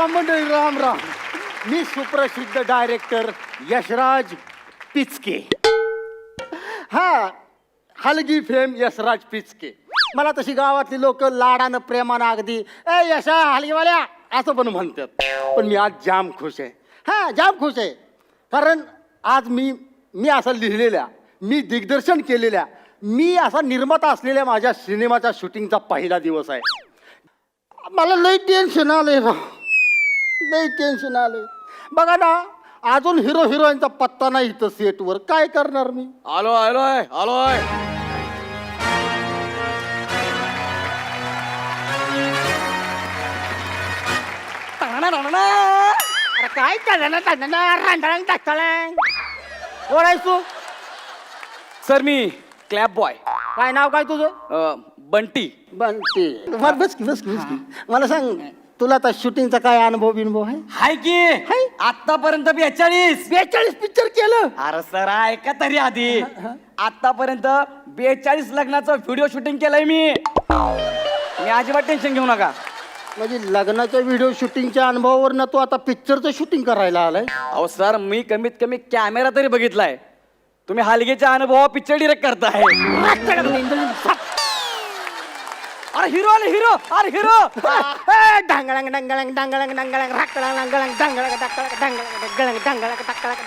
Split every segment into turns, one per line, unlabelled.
राम मंडळी, राम राम. मी सुप्रसिद्ध डायरेक्टर यशराज पिचके. हा, हलगी फेम यशराज पिचके. मला तशी गावातली लोक लाडानं प्रेमानं अगदी ए यशा हलगीवाल्या असं पण म्हणतात. पण मी आज जाम खुश आहे. हा, जाम खुश आहे. कारण आज मी असं लिहिलेल्या, मी दिग्दर्शन केलेल्या, मी असा निर्माता असलेल्या माझ्या सिनेमाच्या शूटिंगचा पहिला दिवस आहे. मला लई टेन्शन आलंय ना, लई टेन्शन आलंय. बघा ना, अजून हिरो हिरोईनचा पत्ता नाही इथं सेटवर. काय करणार मी?
आलोय.
अरे काय ओळायच तू?
सर मी क्लॅप बॉय
काय नाव काय तुझं?
बंटी.
बनते. बस की. मला सांग, तुला आता शूटिंगचा काय अनुभव आहे?
हाय की आतापर्यंत 42
पिक्चर केलं.
अरे सर ऐका तरी आधी. आतापर्यंत 42 लग्नाचं व्हिडिओ शूटिंग केलंय मी अजिबात टेन्शन घेऊ नका.
म्हणजे लग्नाच्या व्हिडिओ शूटिंगच्या अनुभवावरनं तू आता पिक्चरचं शूटिंग करायला आलाय?
अहो सर, मी कमीत कमी कॅमेरा तरी बघितलाय. तुम्ही हलगेच्या अनुभव पिक्चर डिरेक्ट करताय. अरे हिरो आले, हिरो.
डांगळंग डांगळंग डांगळंग डांगळंग राकळंग डांगळंग डांगळंग डांगळंग डांगळंग डांगळंग डांगळंग डांगळंग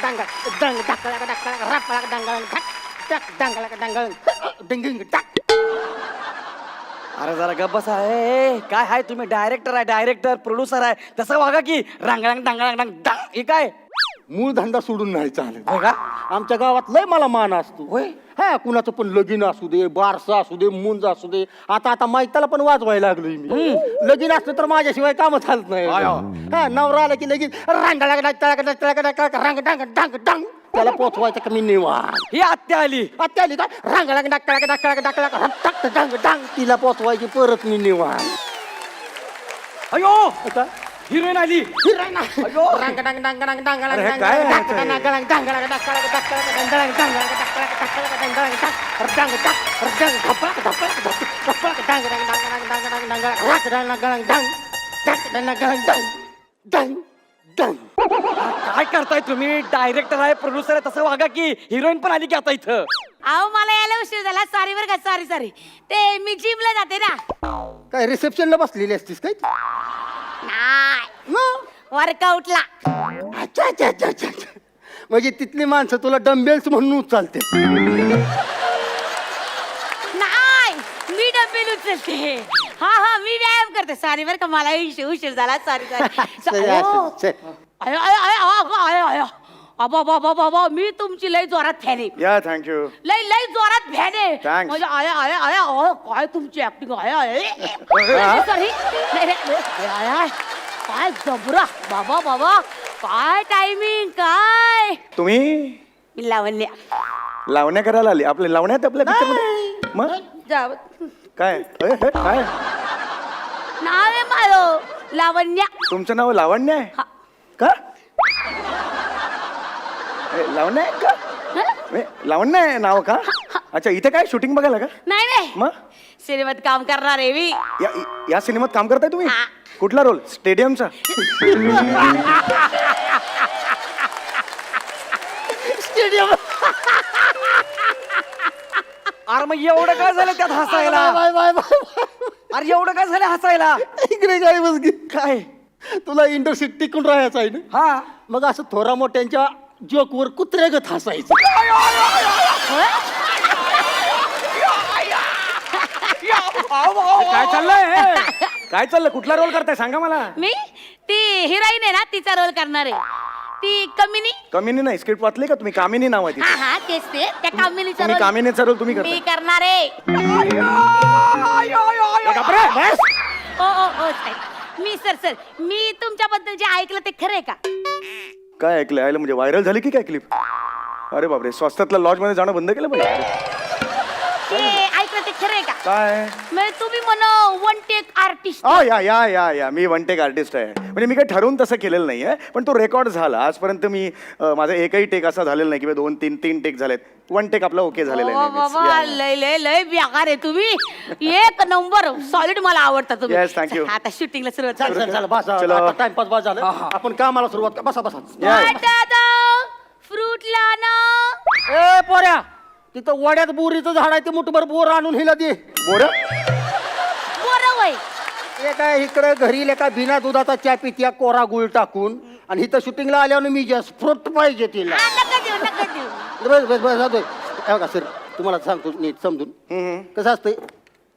डांग डांगळंग डांगळंग रापळंग डांगळंग टाक डांगळंग डांगळंग डिंगिंग टाक.
अरे जरा गप्प बसा. काय आहे, तुम्ही डायरेक्टर आहे, डायरेक्टर प्रोड्युसर आहे, तसं वागा की. रांगळंग डांगळंग डांग डांग. हे काय
मूळ धंदा सोडून नाही चालेल
बघा.
आमच्या गावात लय मला मान असतो.
होय.
हा, कुणाचं पण लगीन असू दे, बारसं असू दे, मुंज असू दे. आता मैताला पण वाजवायला लागलोय मी. लगीन असलं तर माझ्याशिवाय काम चालत नाही. हा, नवरा आला की लगीन रांग डांग डांग डांग त्याला पोचवायचं कमी निवार.
ही आत्या आली.
आत्या आली काय? रांग डांग डांग तिला पोचवायची परत मी निवार.
अयो हिरोईन आली. काय करताय तुम्ही? डायरेक्टर आहे, प्रोड्युसर आहे, तसं वागा की. हिरोईन पण आली की आता इथं.
अहो मला यायला उशीर झाला. सॉरी बरं का. सॉरी. ते मी जिमला जाते ना.
काय रिसेप्शनला बसलेली असतीस काय?
नाही, वर्कआउटला.
अच्छा. म्हणजे तिथली माणसं तुला डंबेल्स म्हणून उचलते?
नाही, मी डबेल उचलते. हा मी व्यायाम करते. सॉरी बरं का, मला उशीर झाला. सॉरी. बाबा मी तुमची लय जोरात फॅन आहे.
या थँक्यू.
लय जोरात फॅन आहे.
Thanks.
म्हणजे काय तुमची ऍक्टिंग सॉरी. काय जबरा बाबा काय टायमिंग काय.
तुम्ही
मी लावण्या
लावण्या करायला आली? आपले लावण्यात आपल्या पिक्चरमध्ये? मग काय काय
नाव आहे माझं लावण्या.
तुमचं नाव लावण्य आहे
हा.
का? लावण्य आहे का? लावण्य आहे नाव का? अच्छा, इथे काय शूटिंग बघायला का?
नाही
मग
सिनेमात काम करणार आहे मी.
या सिनेमात काम करताय तुम्ही?
हा.
कुठला रोल? स्टेडियमचा?
स्टेडियम.
अरे मग एवढं काय झालं त्यात हसायला? अरे एवढं काय झालं हसायला?
इकडे काय बस
काय
तुला इंडस्ट्रीत टिकून राहायचं आहे ना?
हा.
मग असं थोरा मोठ्यांच्या जोकवर कुत्र्यागत हसायचं.
काय चाललंय? काय चाललंय? कुठला रोल करताय सांगा मला.
मी ती हिरोईन आहे ना, तिचा रोल करणार आहे. ती कमिनी.
कमिनी नाही, स्क्रिप्ट वाचली का तुम्ही? कामिनी नाव आहे
हा तेच ते. त्या कामिनीचा
तुम्ही
रोल
कामिनीचा रोल तुम्ही
मी
करताय?
करणार आहे. ओ मी सर मी तुमच्याबद्दल जे ऐकलं ते खरंय का?
काय ऐकलं? आयला म्हणजे व्हायरल झाली की काय क्लिप? अरे बापरे, स्वस्तातल्या लॉज मध्ये जाणं बंद केलं पाहिजे.
ते ऐकलं ते खरंय का?
काय
म्हणजे तुम्ही म्हणा वन टेक आर्टिस्ट.
या मी वन टेक आर्टिस्ट आहे. म्हणजे मी काही ठरवून तसं केलेलं नाहीये, पण तो रेकॉर्ड झाला. आजपर्यंत मी माझा एकही टेक असा झालेला नाही की 2-3 टेक झालेत. वन टेक आपला ओके झालेला आहे नेहमीच.
बाबा लय लय लय बेकार आहे तुम्ही. एक नंबर सॉलिड, मला आवडता तुम्ही.
Yes, thank you.
आता शूटिंगला सुरुवात
चल चल चल बस
चलो.
टाइमपास बस झालं. आपण कामाला सुरुवात कर. बसा बसा.
दादा फ्रूट लाना.
ए पोऱ्या, तिथं वड्यात बोरीचं झाड आहे, ते मुठभर बोर आणून हिला दे.
बोरं?
बरं वय.
हे काय इकडे घरी लेका बिना दुधाचा चहा पित्या कोरा गुळ टाकून, आणि इथं शूटिंगला आल्यावर मी जस्ट फ्रूट पाहिजे तिला.
नका देऊ नका देऊ.
बस बस बस जातोय. हे बघा सर, तुम्हाला सांगतो नीट समजून. कसं असतंय,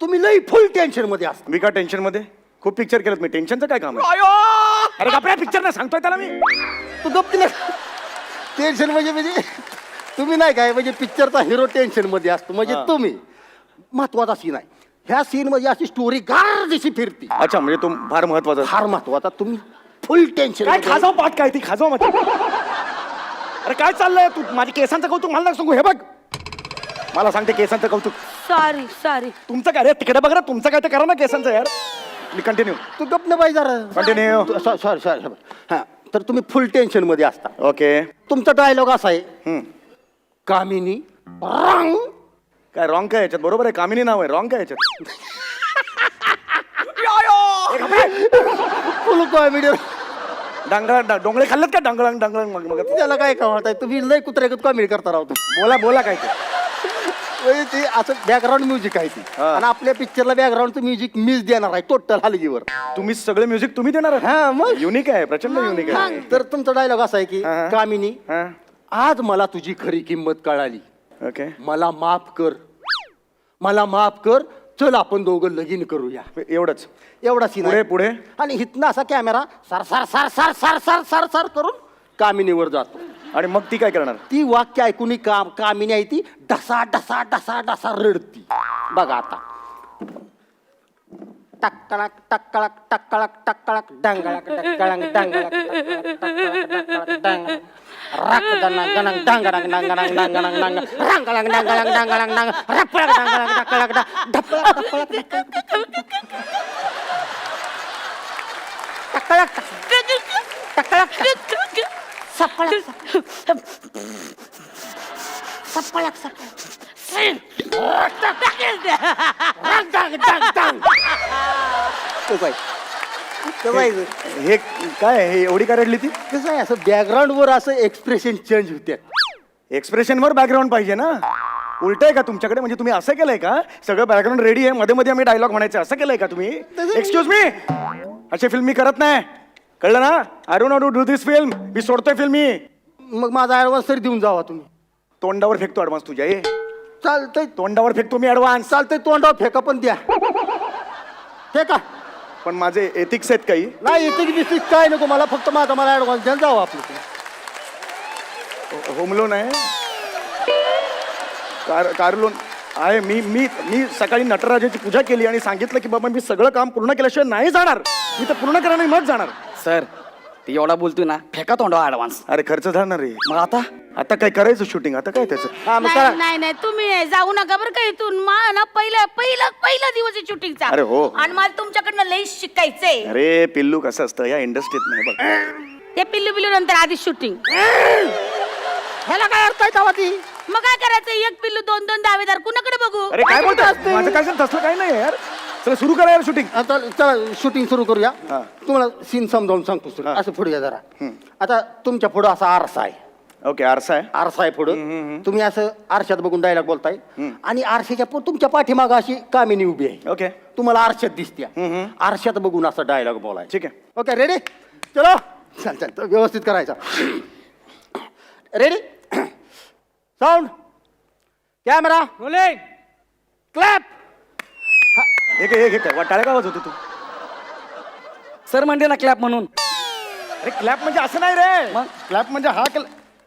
तुम्ही लई फुल टेन्शन मध्ये असता.
मी का टेन्शन मध्ये? खूप पिक्चर केलं मी. टेन्शनचं काय काम आहे? अरे आपल्या पिक्चर ना सांगतोय त्याला मी.
तू गप्प तिला टेन्शन म्हणजे तुम्ही नाही काय, म्हणजे पिक्चरचा हिरो टेन्शन मध्ये असतो. म्हणजे तुम्ही महत्वाचा सीन आहे, ह्या सीन मध्ये अशी स्टोरी गार दिशी फिरती.
अच्छा, म्हणजे तो फार महत्वाचा.
फार महत्वाचा. तुम्ही फुल टेन्शन.
काय खाजाव पाठ काय ती खाजाव मध्ये? अरे काय चाललंय? तू माझ्या केसांचं कौतुक मला सांगू. हे बघ, मला सांगते केसांचं कौतुक.
Sorry sorry.
तुमचं काय रे? तिकडे बघ रे, तुमचं काय ते करा ना केसांचं यार. मी कंटिन्यू.
तू गप्प न पाहिजे जरा.
कंटिन्यू.
Sorry sorry. हा, तर तुम्ही फुल टेन्शन मध्ये असता.
ओके.
तुमचा डायलॉग असा आहे, कामिनी रंग.
काय रॉंग काय याच्यात? बरोबर आहे, कामिनी नाव आहे. रॉंग काय याच्यात?
फुल कॉमेडी.
डांगळा डोंगळे खाल्लेत का? डांगळंग डांगळंग मग मग
त्याला काय कळत, तुम्ही लय कुत्र्यागत कॉमेडी करता राहतो.
बोला बोला काय ते.
म्हणजे ते असं बॅकग्राऊंड म्युझिक आहे ती,
हा.
आणि आपल्या पिक्चरला बॅकग्राऊंडचं म्युझिक मीच देणार आहे टोटल हलगीवर.
तुम्ही सगळे म्युझिक तुम्ही देणार?
हा मग.
युनिक आहे, प्रचंड युनिक आहे.
तर तुमचा डायलॉग असा आहे की,
हा.
कामिनी
हा.
आज मला तुझी खरी किंमत कळाली.
ओके.
मला माफ कर, मला माफ कर. चल आपण दोघं लगीन करूया.
एवढंच?
एवढा सीन
पुढे
आहे.
पुढे
आणि हिथनं असा camera sir sir sir sir sir sir sir sir करून कामिनीवर जातो.
आणि मग ती काय करणार?
ती वाक्य ऐकून कामिनी आहे ती डसा डसा डसा डसा रडती. बघा आता. टक्कळक टक्कळक टक्कळक टक्कळक डंगळक डक्कळक डंगळक टक्कळक डंगळक रक्तदना गणंग डंगळक डंगळक डंगळक डंग रंगळक डंगळक डंगळक डंग रपळक डंगळक टक्कळक ढपळक टक्कळक टक्कळक टक्कळक सपळक सपळक
हे काय? हे एवढी का रडली ती?
कसं आहे, असं बॅकग्राऊंड वर असं एक्सप्रेशन चेंज होते.
एक्सप्रेशनवर बॅकग्राऊंड पाहिजे ना. उलट आहे का तुमच्याकडे? म्हणजे तुम्ही असं केलंय का? सगळं बॅकग्राऊंड रेडी आहे, मध्ये मध्ये आम्ही डायलॉग म्हणायचं असं केलंय का तुम्ही? एक्सक्यूज मी, अशी फिल्म मी करत नाही, कळलं ना? I don't not to do this film. मी सोडतोय फिल्म मी.
मग माझा ऍडव्हान्स तरी देऊन जावा तुम्ही.
तोंडावर फेकतो ऍडव्हान्स तुझ्या. ये
चालतंय,
तोंडावर फेकतो मी ऍडव्हान्स.
चालतंय, तोंडावर फेका पण द्या. फेका.
पण माझे एथिक्स आहेत काही.
नाही येते की दिसते काय नको मला, फक्त माझा मला ऍडव्हान्स द्या, जावं आपलं.
होम लोन आहे, कार लोन आहे. मी मी मी सकाळी नटराजाची पूजा केली आणि सांगितलं की बाबा मी सगळं काम पूर्ण केल्याशिवाय नाही जाणार. मी तर पूर्ण करणार, मग जाणार.
सर ती एवढा बोलतोय ना, फेका तोंडा ऍडव्हान्स.
अरे खर्च झाला रे.
मग आता
आता काय करायचं शूटिंग? आता काय त्याचं?
हा मग
नाही
करा.
नाही नाही, तुम्ही जाऊ नका बरं का इथून. ना पहिला दिवस आहे शूटिंगचा.
अरे हो.
आणि मला तुमच्याकडनं लई शिकायचंय.
अरे पिल्लू कसं असतं या इंडस्ट्रीत नाही बघ.
ते पिल्लू नंतर आधी शूटिंग.
ह्याला काय अर्थ आहे तेव्हा ती?
मग काय करायचं, एक पिल्लू 2-2 दावेदार कुणाकडे बघू?
अरे काय
माझ्याकडे
बोलतोय?
असते.
माझं काय तसलं काही नाही यार. चला सुरू करा यार शूटिंग.
आता चला शूटिंग सुरू करूया.
हा.
तुम्हाला सीन समजावून सांगतो सर.
हा.
असं पुढे या जरा. आता तुमच्या पुढं असा आरसा आहे.
ओके, आरसा आहे.
आरसा आहे पुढं. तुम्ही असं आरशात बघून डायलॉग बोलताय, आणि आरशाच्या तुमच्या पाठीमागं अशी कामिनी उभी आहे.
ओके,
तुम्हाला आरशात दिसत्या. आरशात बघून असं डायलॉग बोलाय.
ठीक आहे.
Okay, ready? चलो. चल चल, तो व्यवस्थित करायचा. रेडी? Sound, camera, clap.
हे काय टाळ्या का वाजवतो तू?
सर म्हणते ना क्लॅप म्हणून.
अरे क्लॅप म्हणजे असं नाही रे.
मग?
क्लॅप म्हणजे हा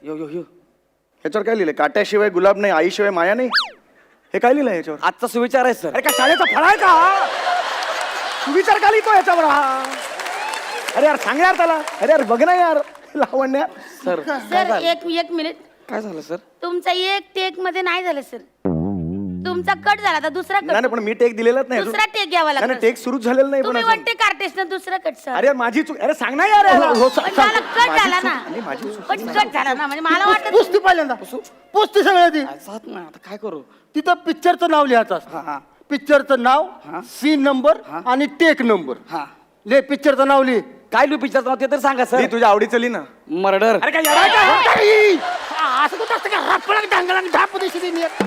यो यो यो
ह्याच्यावर काय लिहिलंय? काट्याशिवाय गुलाब नाही, आईशिवाय माया नाही. हे काय लिहिलंय ह्याच्यावर?
आजचा सुविचार आहे सर.
अरे काय शाळेचा फळा आहे का हा? तू विचार का लिहितो ह्याच्यावर हा? अरे यार सांग यार त्याला. अरे यार बघ ना यार लावण्या.
सर
सर एक मिनिट.
काय झालं सर?
तुमचा एक टेक मध्ये नाही झालं सर. तुमचा कट झाला आता दुसरा
नाही
कट
पण मी टेक दिलेलाच नाही
दुसरा take घ्यावा लागतो.
नाही टेक सुरूच झालेला नाही पण
तुम्ही
अजून.
वन टेक आर्टिस्ट ना दुसरा कट सर
अरे माझी चूक अरे सांग ना यार याला.
हो,
पण मला कट
माझी
झाला
चूक-
ना
आणि माझी चूक.
पण कट झाला ना म्हणजे मला वाटत
पुसती पहिल्यांदा पुसती सगळं ती
साथ ना आता काय करू
तिथं पिक्चरचं नाव लिहायचं
हा, हा.
असतं पिक्चरचं नाव
हा.
सीन नंबर आणि टेक नंबर
हा
ले पिक्चरचं नाव लिह
काय लिहू पिक्चर नाव ते तर सांगा
ती
सर
तुझ्या आवडीचं लिही ना
मर्डर
अरे काय यार
असं कुठं असतं का रपळक ढांगळाक ढाप दिशी देईन एक.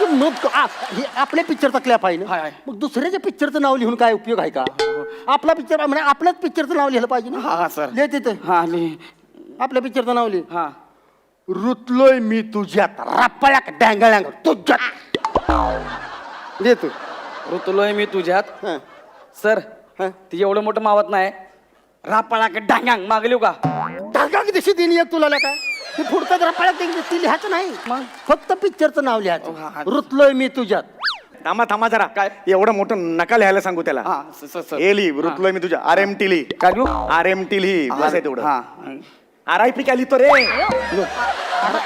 मग हे आपल्या पिक्चरचा क्लॅप आहे
हाय,
ना
हाय.
मग दुसऱ्याच्या पिक्चरचं नाव लिहून काय उपयोग आहे का आपला पिक्चर म्हणजे आपल्याच पिक्चरचं नाव लिहिलं पाहिजे
हा, हा,
ना
सर.
लिह तिथं
हा लिह
आपल्या पिक्चरचं नाव लिह
हा
रुतलोय मी तुझ्यात रपळक ढांगळाक तुझ्यात लिह तू
ऋतुलोय मी तुझ्यात
हं.
सर
हं.
ती एवढं मोठं मावत नाही रापाळा डांगांग मागलिव का
ढांगाक दिशी देईन एक तुला काय ती पुढचं रपळक ती लिहायचं नाही
मग?
फक्त पिक्चरचं नाव
हा, हा.
लिहायचं रुतलोय मी तुझ्यात
थांबा थांबा जरा काय एवढं मोठं नका लिहायला सांगू त्याला
हा सर
हे लिही रुतलोय मी तुझ्या RMT लिही
काय लिहू
RMT लिही बस आहे तेवढं
हा
RIP काय लिहितो रे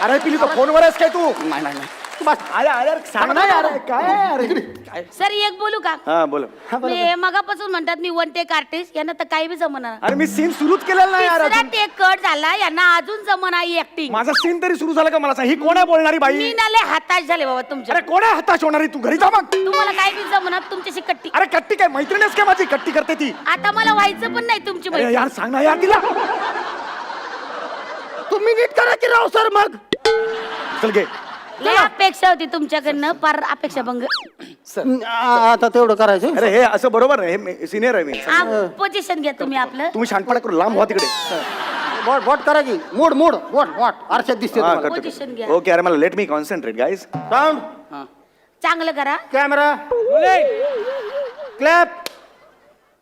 RIP लिहितो फोनवर आहेस काय तू
नाही नाही नाही.
बस
अरे अरे सांग ना यार काय अरे
सर एक बोलू का
हा बोल
मी मगापासून म्हणतात मी वन टेक आर्टिस्ट यांना तर काही बी जमणार
अरे मी सीन सुरूच केलेला नाही यार
तिसरा
अजून.
टेक कट झाला यांना अजून जमना ही ऍक्टिंग
माझा सीन तरी सुरू झाला का मला सांग ही कोण आहे बोलणारी बाई
मी नाले हताश झाले बाबा तुमच्या
अरे कोण आहे हताश होणारी तू घरी जा मग
तुम्हाला काय बी जमणार तुमच्याशी कट्टी
अरे कट्टी काय मैत्रिणीच काय माझी कट्टी करते ती
आता मला व्हायचं पण नाही तुमची
अरे
मैत्रीण.
यार सांग ना यार तिला
तुम्ही नीट करा की राव सर मग
चल घे
लय अपेक्षा होती तुमच्याकडनं पार अपेक्षा भंग
आता तेवढं करायचं
अरे हे असं बरोबर नाही हे सिनियर आहे मी
पोझिशन घ्या तुम्ही आपलं
तुम्ही शांतपणा करू लांब व्हा तिकडे
वॉट वॉट करा की मूड मूड वॉट वॉट आरशात दिसते
हा
तुम्हाला.
Position घ्या.
करतो ओके अरे मला let me concentrate guys
sound
चांगलं करा
camera clap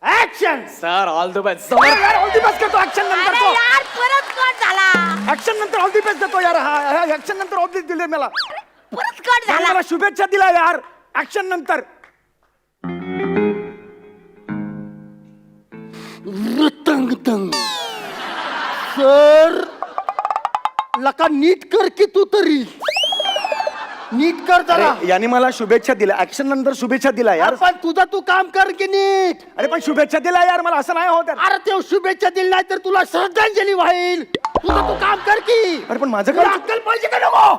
action
sir all the best
all the best करतो ऍक्शन नंतर
अरे
तो
यार परत कट झाला
ऍक्शन नंतर ऑल दी बेस्ट देतो यार हा ऍक्शन नंतर ऑल दी दिले मला
परत कट झाला
मला शुभेच्छा दिला यार ऍक्शन नंतर
तंग तंग सर लका नीट कर की तू तरी नीट कर जरा
अरे, याने मला शुभेच्छा दिल्या ऍक्शन नंतर शुभेच्छा दिला यार
पण तुझं तू काम कर की नीट
अरे पण शुभेच्छा दिला यार मला असं नाही होत यार.
अरे ते शुभेच्छा दिली नाही तर तुला श्रद्धांजली वाईल तुझं तू काम कर की
अरे पण माझं
तुला
काय
अक्कल पाहिजे का नको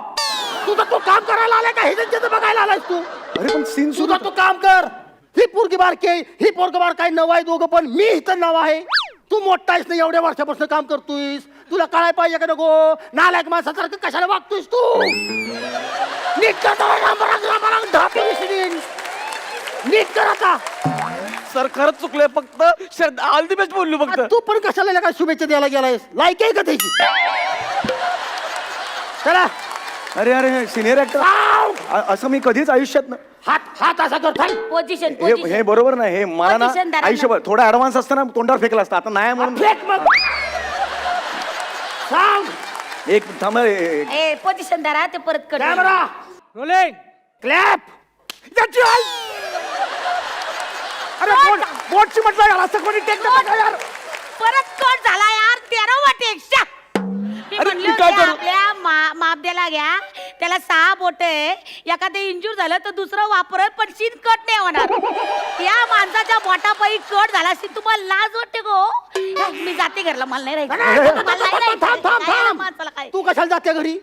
तुझं तू काम करायला आलाय का हे त्यांच्याचं बघायला आलायस तू
अरे पण सीन सुरू
तुझं तू काम कर ही पोरगी बारकी आहे, ही पोरग बार काय नव आहे दोघं पण मी इथं नव आहे तू मोठा आहेस ना एवढ्या वर्षापासून काम करतोयस तुला कळाय पाहिजे का नको नालायक माणसासारखं कशाला वागतोयस तू नीट कर जरा, रामराज, ढापी विसरीन. नीट कर आता
सर खरंच चुकलोय फक्त ऑल द बेस्ट बोललो फक्त
तू पण कशाला काय शुभेच्छा द्यायला गेलायस लायक आहे का त्याची चला
अरे अरे सिनियर ऍक्टर असं मी कधीच आयुष्यात
हात हात असा कर थांब.
पोझिशन
हे हे
पोझिशन
बरोबर नाही हे मला ना
Position धरा.
आयुष्यभर थोडा ऍडव्हान्स असताना तोंडावर फेकला असता आता नाही म्हणून
फेक मग सांग
एक थांब रे.
ए पोझिशन धरा ते परत कट
कॅमेरा रोलिंग क्लॅप
याची आई! अरे बोटची म्हटलं यार असं कोणी टेक देतं का यार
परत कट झाला यार 13 वाटे एक्स्ट्रा मी
अरे,
म्हणले
मी काय
होते
करू?
आपल्या मापद्याला घ्या त्याला 6 बोट आहे एखादं इंजूर झालं तर दुसरं वापरेल पण सीन कट नाही होणार या माणसाच्या बोटापायी कट झाला असेल तुम्हाला लाज वाटते गो मी जाते घरला मला नाही राहायचं मला नाही राहायचं.
थांब थांब
काय या
थांब
माणसाला काय
तू कशाला जाते घरी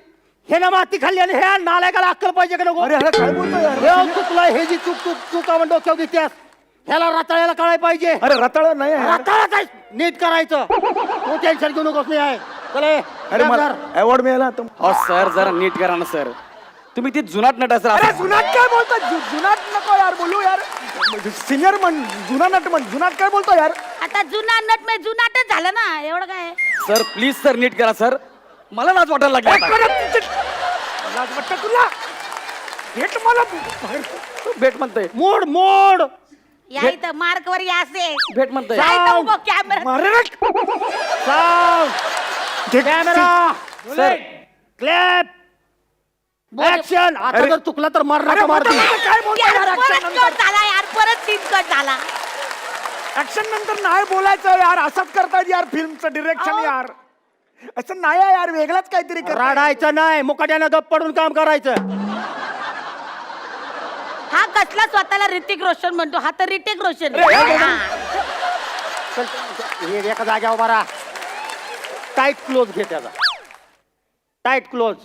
हे ना माती खाल्ली आणि हे नालायकाला अक्कल पाहिजे का नको
अरे अरे काय बोलतो यार
हे चुकला हे जी चूक चूक चुका म्हणतो डोक्यावर घेतेस ह्याला रताळ्याला कळाय पाहिजे
अरे रताळ नाही आहे.
रताळाच आहे नीट करायचं तू टेन्शन घेऊ नकोस नाही आहे चले
अरे मला अवॉर्ड मिळाला आता.
हो सर जरा नीट करा ना सर तुम्ही ती जुनाट नट सर
अरे जुनाट काय बोलतो जुनाट नको यार बोलू यार सिनियर म्हण जुना नट म्हण जुनाट काय बोलतो यार
आता जुना नट म्हणजे जुनाटच झालं ना एवढं काय
सर प्लीज सर नीट करा सर मला लाज वाटायला
एक
लागली
मिनिट. लाज वाटतं तुला भेट मला
भेट म्हणतोय
मोड मोड
या इथं मार्क वर या असे
भेट म्हणतोय
कॅमेरा
मारे रे.
कॅमेरा
सर
क्लॅप ऍक्शन आता
अरे.
जर चुकला तर मार
अरे
मार
बोलतो ना, काय बोलतो यार
परत
action
कट
नंतर
झाला यार परत सीन कट झाला
ऍक्शन नंतर नाही बोलायचं यार असंच करतायत यार फिल्मचं डिरेक्शन
अहो.
यार असं नाही आहे यार वेगळंच काहीतरी कर
राडायचं नाही मुकाट्यानं गप पडून काम करायचं
हा कसला स्वतःला ऋतिक रोशन म्हणतो, हा तर रिटेक रोशन
अरे,
आहे.
अरे,
हा.
चल हे एका जाग्यावर बरा टाईट क्लोज घे त्याचा, टाईट क्लोज.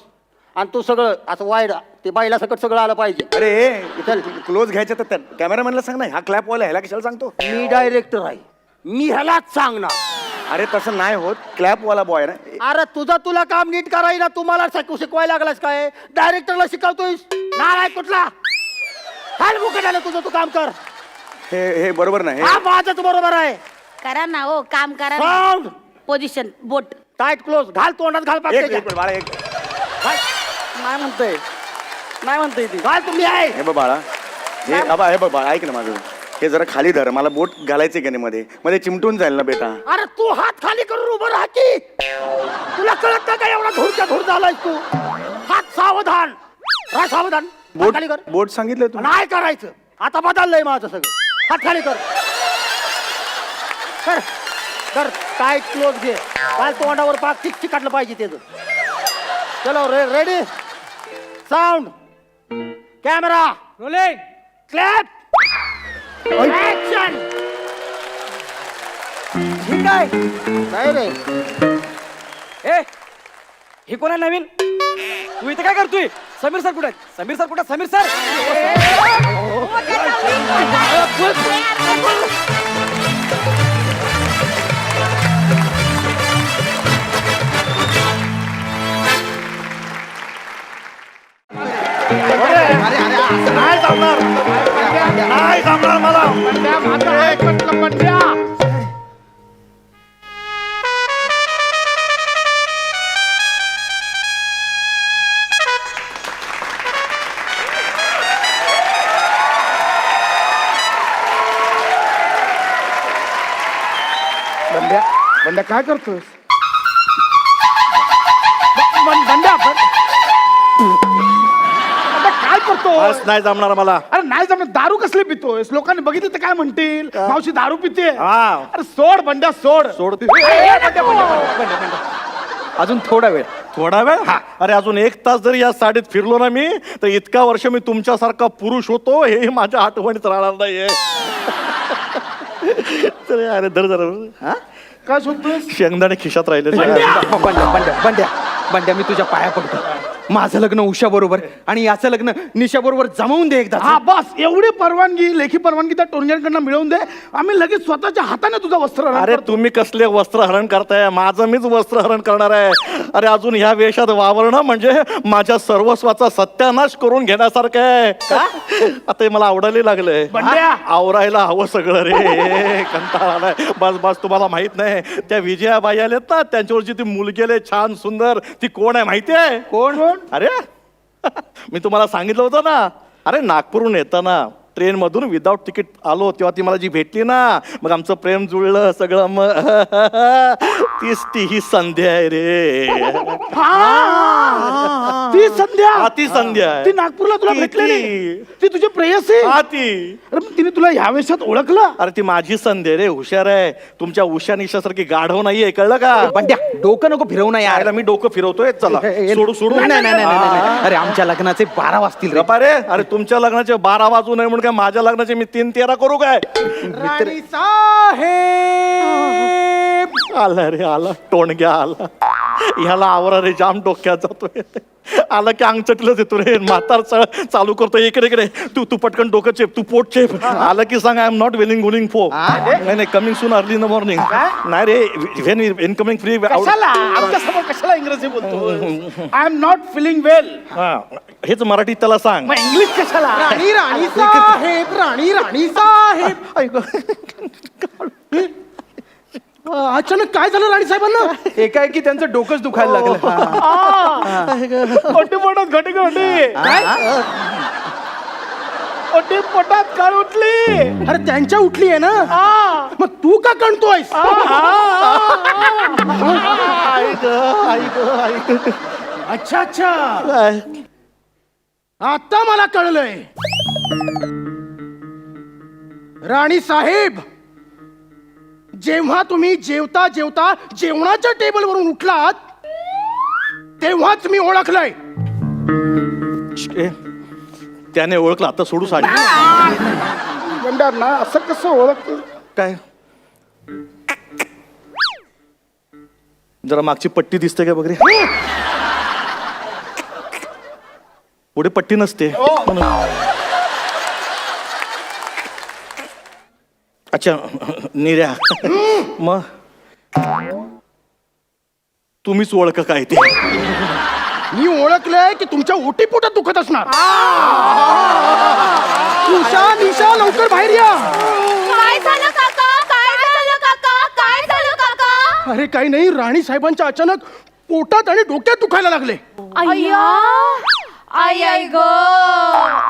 आणि तू सगळं असं वाईड ते बाईला सकट सगळं आलं पाहिजे.
अरे क्लोज घ्यायचं तर कॅमेरामॅनला सांग ना, हा क्लॅप वाला ह्याला कशाला सांगतो?
मी डायरेक्टर आहे, मी ह्यालाच सांगणार.
अरे तसं नाही होत, क्लॅप वाला बॉय ना.
अरे तुला काम नीट करायला तुम्हाला शिकवायला लागलास काय? डायरेक्टरला शिकवतोयस नालायक कुठला? हाल मुकट आलं तुझं, तू काम कर.
हे बरोबर नाही.
हा माझंच बरोबर आहे.
करा ना हो, काम करा.
साऊंड
पोझिशन बोट.
टाईट क्लोज घाल, तोंडात घाल
एक
पाहिजे.
मिनिट बाळा, एक
नाही म्हणतोय, नाही म्हणतोय ती.
घाल तुम्ही आहे.
हे बघ बाळा, हे बघ बाळा, ऐक ना माझं. हे जरा खाली धर, मला बोट घालायचे का नाही मध्ये मध्ये चिमटून जाईल ना बेटा.
अरे तू हात खाली करून उभं राहा की. तुला कळत नाही का एवढा धूरच्या धूर झालाय तू? हात सावधान राहा, सावधान. हात खाली कर.
बोट सांगितलं तू.
नाही करायचं, आता बदललंय माझं सगळं. हात खाली कर, कर कर. टाईट क्लोज घे, काल तोंडावर पाक चिक काढलं पाहिजे त्याचं. चलो ready, sound, camera rolling, clap, action.
ठीक आहे.
नाही रे,
ए हे कोण आहे नवीन? तू इथे काय करतोय? समीर सर कुठे? समीर सर कुठे? समीर सर
हो, त्याचा
नाही जमणार, नाही जमणार मला.
बंड्या बंड्या काय करतोस? बंड्या काय करतोस?
नाही जमणार मला.
अरे नाही जमणार. दारू कसली पितोयस? लोकांनी बघितलं तर काय म्हणतील? मावशी दारू पिते.
हा.
अरे सोड बंड्या, सोड.
अजून थोडा वेळ. अरे अजून 1 तास जरी या साडीत फिरलो ना मी, तर इतका वर्ष मी तुमच्यासारखा पुरुष होतो हे माझ्या आठवणीत राहणार नाहीये. तर अरे धर जरा.
काय शोधतोस?
शेंगदाणे खिशात राहिले.
बंड्या मी तुझ्या पाया पडतो. माझं लग्न उषा बरोबर आणि याचं लग्न निशा बरोबर जमवून दे एकदा.
हा बस, एवढी परवानगी, लेखी परवानगी त्या टोरग्यांकडनं मिळवून दे. आम्ही लगेच स्वतःच्या हाताने तुझं वस्त्र
अरे तुम्ही कसले वस्त्रहरण करताय? माझं मीच वस्त्रहरण करणार आहे. अरे अजून ह्या वेशात वावरणं म्हणजे माझ्या सर्वस्वाचा सत्यानाश करून घेण्यासारखं आहे. आता हे मला आवडायला लागलंय.
बंड्या!
आवरायला हवं सगळं रे. कंटाळा आलाय. बस बस, तुम्हाला माहित नाही त्या विजयाबाई आल्यात ना, त्यांच्यावरची ती मुलगी आली छान सुंदर, ती कोण आहे माहिती आहे?
कोण?
अरे मी तुम्हाला सांगितलं होतं ना. अरे नागपूरहून येताना ट्रेन मधून विदाऊट तिकीट आलो तेव्हा ती मला जी भेटली ना, मग आमचं प्रेम जुळलं सगळं. मग तीच ती ही संध्या आहे रे.
ती संध्या.
हा, ती संध्या आहे.
ती नागपूरला तुला
ती-
भेटलेली?
ती.
ती तुझी प्रेयसी?
हा ती.
अरे मग तिने तुला ह्या वेशात ओळखलं?
अरे ती माझी संध्या रे, हुशार आहे. तुमच्या उषा निशासारखी गाढव नाहीये, कळलं का?
बंड्या डोकं नको फिरवू ना यार.
यायला मी डोकं फिरवतोय. चला सोडू सोडू.
नाही, नाही, नाही, नाही, नाही. अरे आमच्या लग्नाचे 12 वाजतील रे.
गप्पा रे. अरे तुमच्या लग्नाचे 12 वाजू नये म्हणून काय माझ्या लग्नाचे मी 3-13 करू काय?
राणी साहेब.
आला रे, आला टोणग्या आला. ह्याला आवरा रे, जाम डोक्यात जातोय. आला की अंगचटलंच येतो रे. म्हातार चालू करतो. इकडे इकडे तू तू पटकन डोकं चेप, तू पोट चेप. आला की सांग आय एम नॉट विलिंग गुलिंग फो. नाही नाही, coming soon early in the morning. नाही रे, व्हेन इनकमिंग फ्री.
कशाला आमच्या समोर कशाला इंग्रजी बोलतो? I am not feeling well.
हेच मराठीत त्याला सांग.
मग इंग्लिश कशाला?
राणी राणी साहेब. राणी राणी साहेब.
अचानक काय झालं राणी साहेबांना?
एकाएकी त्यांचं डोकंच दुखायला लागलं.
ओटी पोटात घटी घटी. काय? ओटी पोटात कळ उठली. अरे त्यांच्या उठली आहे ना. मग तू का कणतोयस? अच्छा अच्छा, आता मला कळलंय. राणी साहेब, जेव्हा तुम्ही जेवता जेवता जेवणाच्या टेबलवरून उठलात तेव्हाच मी ओळखलंय.
त्याने ओळखलं आता सोडू साडी
गंडार ना असं कसं ओळख
काय जरा मागची पट्टी दिसते का बघ रे पुढे पट्टी नसते म्हणून. अच्छा निर्या मग तुम्हीच ओळख काय ते
मी ओळखलंय की तुमच्या ओटीपोटात दुखत असणार उषा निशा लवकर बाहेर या
काय झालं काका काय झालं काका काय झालं काका
अरे काही नाही राणी साहेबांच्या अचानक पोटात आणि डोक्यात दुखायला लागले
अय्या आई आई ग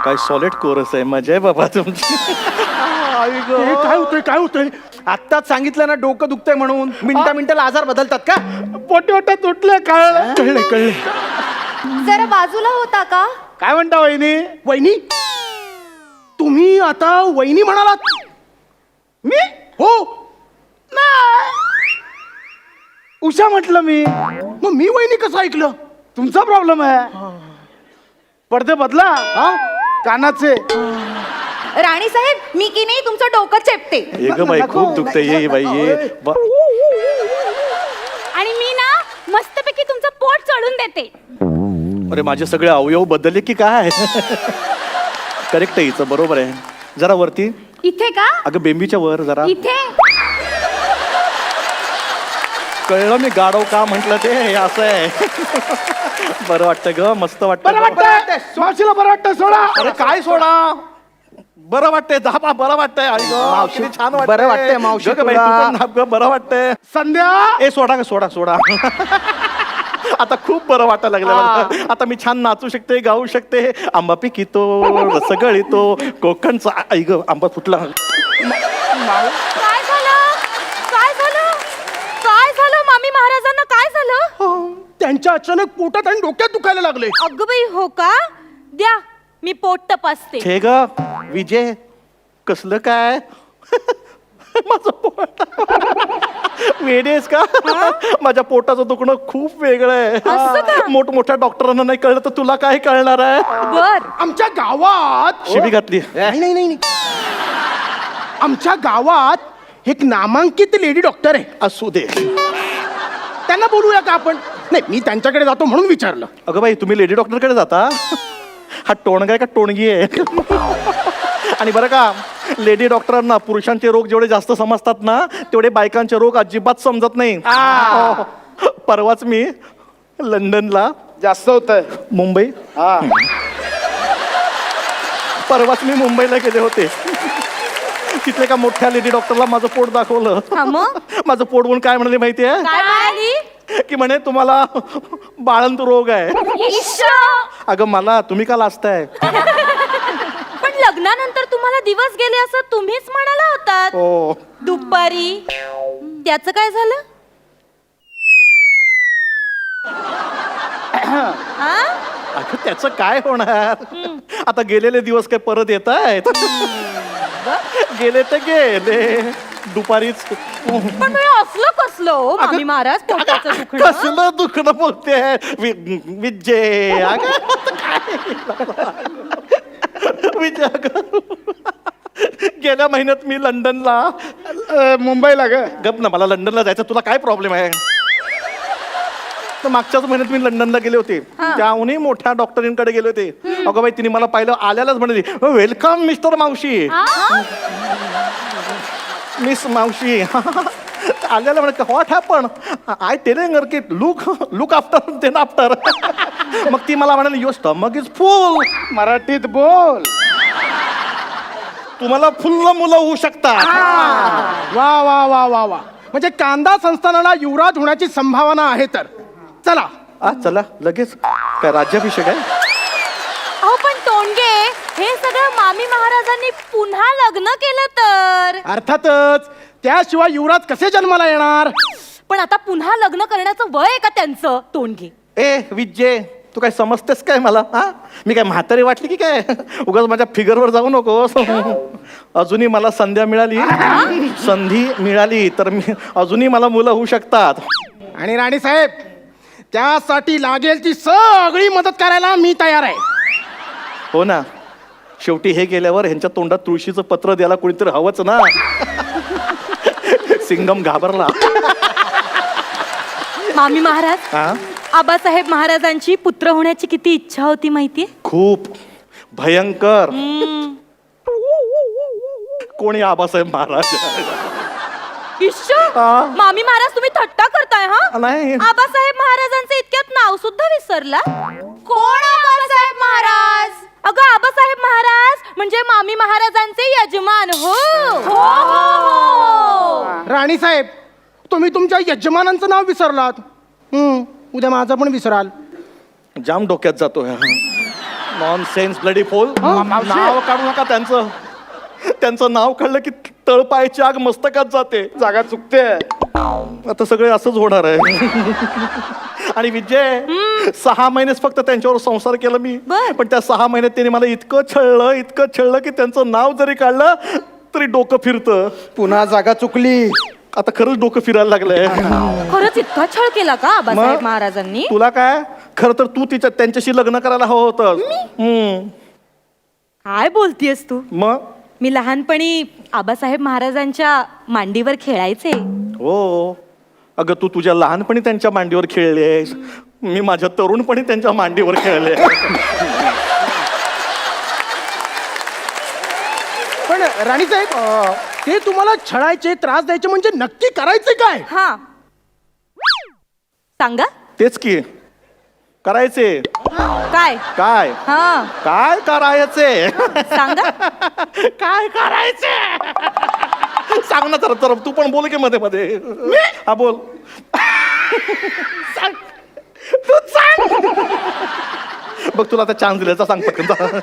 काय सॉलिड कोरस आहे मजा आहे बाबा तुमची
हे काय होतंय
आत्ताच सांगितलं ना डोकं दुखतंय म्हणून मिनिटाला आजार बदलतात का
पोटात उठलं कळलं
जरा बाजूला होता का
काय म्हणता वहिनी
वहिनी तुम्ही आता वहिनी म्हणालात
मी
हो
उषा म्हटलं मी
मग मी वहिनी कसं ऐकलं
तुमचा प्रॉब्लेम आहे पडदे बदला हा कानाचे
राणी साहेब मी की नाही तुमचं डोकं चेपते
ये ग बाई खूप दुखतंय ये बाई ये
आणि मी ना मस्तपैकी तुमचं पोट चढून देते
अरे माझे सगळे अवयव बदलले की काय करेक्ट आहे हिचं बरोबर आहे जरा वरती
इथे का
अगं बेंबीच्या वर जरा
इथे
कळलं मी गाडव का म्हंटल ते हे असं आहे बरं वाटतं ग मस्त
बरं
वाटतं
वाटतंय मावशीला बरं वाटतं सोडा
अरे काय सोडा बरं वाटतंय दाबा बरं वाटतंय आई गं,
मावशी,
किती छान
बरं वाटतंय मावशी
गं बाई,
तुला.
तू पण दाब गं, बरं वाटतंय
संध्या
ए सोडा सोडा सोडा आता खूप बरं वाटायला लागलं मला. आता मी छान नाचू शकते गाऊ शकते आंबा पिकितो रसगळीतो कोकणचा आई ग आंबा फुटला
काय झालं काय झालं काय झालं मामी महाराजांना काय झालं
त्यांच्या अचानक पोटात आणि डोक्यात दुखायला लागले
अगं बाई हो का द्या मी पोट तपासते
हे ग विजय कसलं काय माझं पोट वेडेस का माझ्या पोटाचं दुखणं खूप वेगळं
असं का?
आहे मोठमोठ्या डॉक्टरांना नाही कळलं तर तुला काय कळणार आहे
बर
आमच्या गावात
शिबी घातली
नाही आमच्या गावात एक नामांकित लेडी डॉक्टर आहे
असू दे
त्यांना बोलूया का आपण नाही मी त्यांच्याकडे जातो म्हणून विचारलं
अगं बाई तुम्ही लेडी डॉक्टरकडे जाता हा टोणगा आहे का टोणगी आहे आणि बरं का लेडी डॉक्टरांना पुरुषांचे रोग जेवढे जास्त समजतात ना तेवढे बायकांचे रोग अजिबात समजत नाही हो. परवाच मी लंडनला
जास्त होत
मुंबई परवाच मी मुंबईला गेले होते तिथले का मोठ्या लेडी डॉक्टरला माझं पोट दाखवलं माझं पोट बघून काय म्हणाले माहितीये
काय म्हणाली
की म्हणे तुम्हाला बाळंत रोग आहे अगं मला तुम्ही का लाजताय
पण लग्नानंतर तुम्हाला दिवस गेले असं तुम्हीच म्हणाला होतात
हो
दुपारी त्याचं काय झालं हा?
अगं त्याचं काय होणार आता गेलेले दिवस काय परत येत आहेत गेले तर गेले दुपारीच
पण हे असलं कसलं हो मामी महाराज पोटाचं दुखणं
कसलं दुखणं बोलते विजय अगं विजय अगं गेल्या महिन्यात मी लंडनला
मुंबईला ग
गप ना मला लंडनला जायचं तुला काय प्रॉब्लेम आहे तर मागच्याच महिन्यात मी लंडनला गेले होते त्याहूनही मोठ्या डॉक्टरींकडे गेले होते अगं बाई तिने मला पाहिलं आल्यालाच म्हणाली वेलकम मिस्टर मावशी मिस मावशी आल्याला म्हणत व्हॉट हॅपन आय टेलिंग की लुक आफ्टर देन आफ्टर मग ती मला म्हणाली युअर स्टमक इज फुल
मराठीत बोल
तुम्हाला फुल्ल मुलं होऊ शकतात
वा वा वा वा वा म्हणजे कांदा संस्थानाला युवराज होण्याची संभावना आहे तर चला
चला लगेच काय राज्याभिषेक आहे
अहो पण तोंडगे हे सगळं मामी महाराजांनी पुन्हा लग्न केलं तर
अर्थातच त्याशिवाय युवराज कसे जन्माला येणार
पण आता पुन्हा लग्न करण्याचं वय आहे का त्यांचं तोंडगे
ए विजय तू काय समजतेस काय मला हा मी काय म्हातारी वाटली की काय उगाच माझ्या फिगरवर जाऊ नकोस अजूनही मला संधी मिळाली तर मी अजूनही मला मुलं होऊ शकतात
आणि राणी साहेब त्यासाठी लागेल ती सगळी मदत करायला मी तयार आहे
हो ना शेवटी हे गेल्यावर ह्यांच्या तोंडात तुळशीचं पत्र द्यायला कोणीतरी हवंच ना. सिंगम घाबरला.
मामी महाराज,
हा?
आबासाहेब महाराजांची पुत्र होण्याची किती इच्छा होती माहितीये?
खूप भयंकर. कोणी आबासाहेब महाराज?
मामी महाराज, तुम्ही थट्टा करताय हा?
नाही.
आबासाहेब महाराजांचं इतक्यात नाव सुद्धा विसरला? कोण आबासाहेब महाराज? अगं, आबासाहेब महाराज म्हणजे मामी महाराजांचे यजमान. हो हो हो.
राणी साहेब, तुम्ही तुमच्या यजमानांचं नाव विसरलात. उद्या माझं पण विसराल.
जाम डोक्यात जातोय. नॉन सेन्स ब्लडी फोल. नाव काढू नका त्यांचं. त्यांचं नाव काढलं की तळपायची आग मस्तकात जाते.
जागा चुकते.
आता सगळे असंच होणार आहे. आणि विजय, 6 महिनेच फक्त त्यांच्यावर संसार केला मी.
बर.
पण त्या 6 महिन्यात त्यांनी मला इतकं छळलं की त्यांचं नाव जरी काढलं तरी डोकं फिरतं.
पुन्हा जागा चुकली.
आता खरंच डोकं फिरायला लागलंय.
खरंच इतका छळ केला का आबासाहेब
मग?
महाराजांनी?
तुला काय, खरं तर तू त्यांच्याशी लग्न करायला हवं होतं.
काय बोलतीयस तू?
मग
मी लहानपणी आबासाहेब महाराजांच्या मांडीवर खेळायचे.
हो, अगं तू तुझ्या लहानपणी त्यांच्या मांडीवर खेळलेस. मी माझ्या तरुणपणी त्यांच्या मांडीवर खेळले.
पण राणी साहेब, ते तुम्हाला छळायचे, त्रास द्यायचे म्हणजे नक्की करायचे काय?
हा, सांगा.
तेच की करायचे.
काय?
काय
हा,
काय करायचे?
सांगा.
काय करायचे? सांग ना तर तू पण बोल की मध्ये मध्ये. हा बोल. सांग. तू सांग. बघ तुला आता चान्स दिल्याचा सांग पटकन.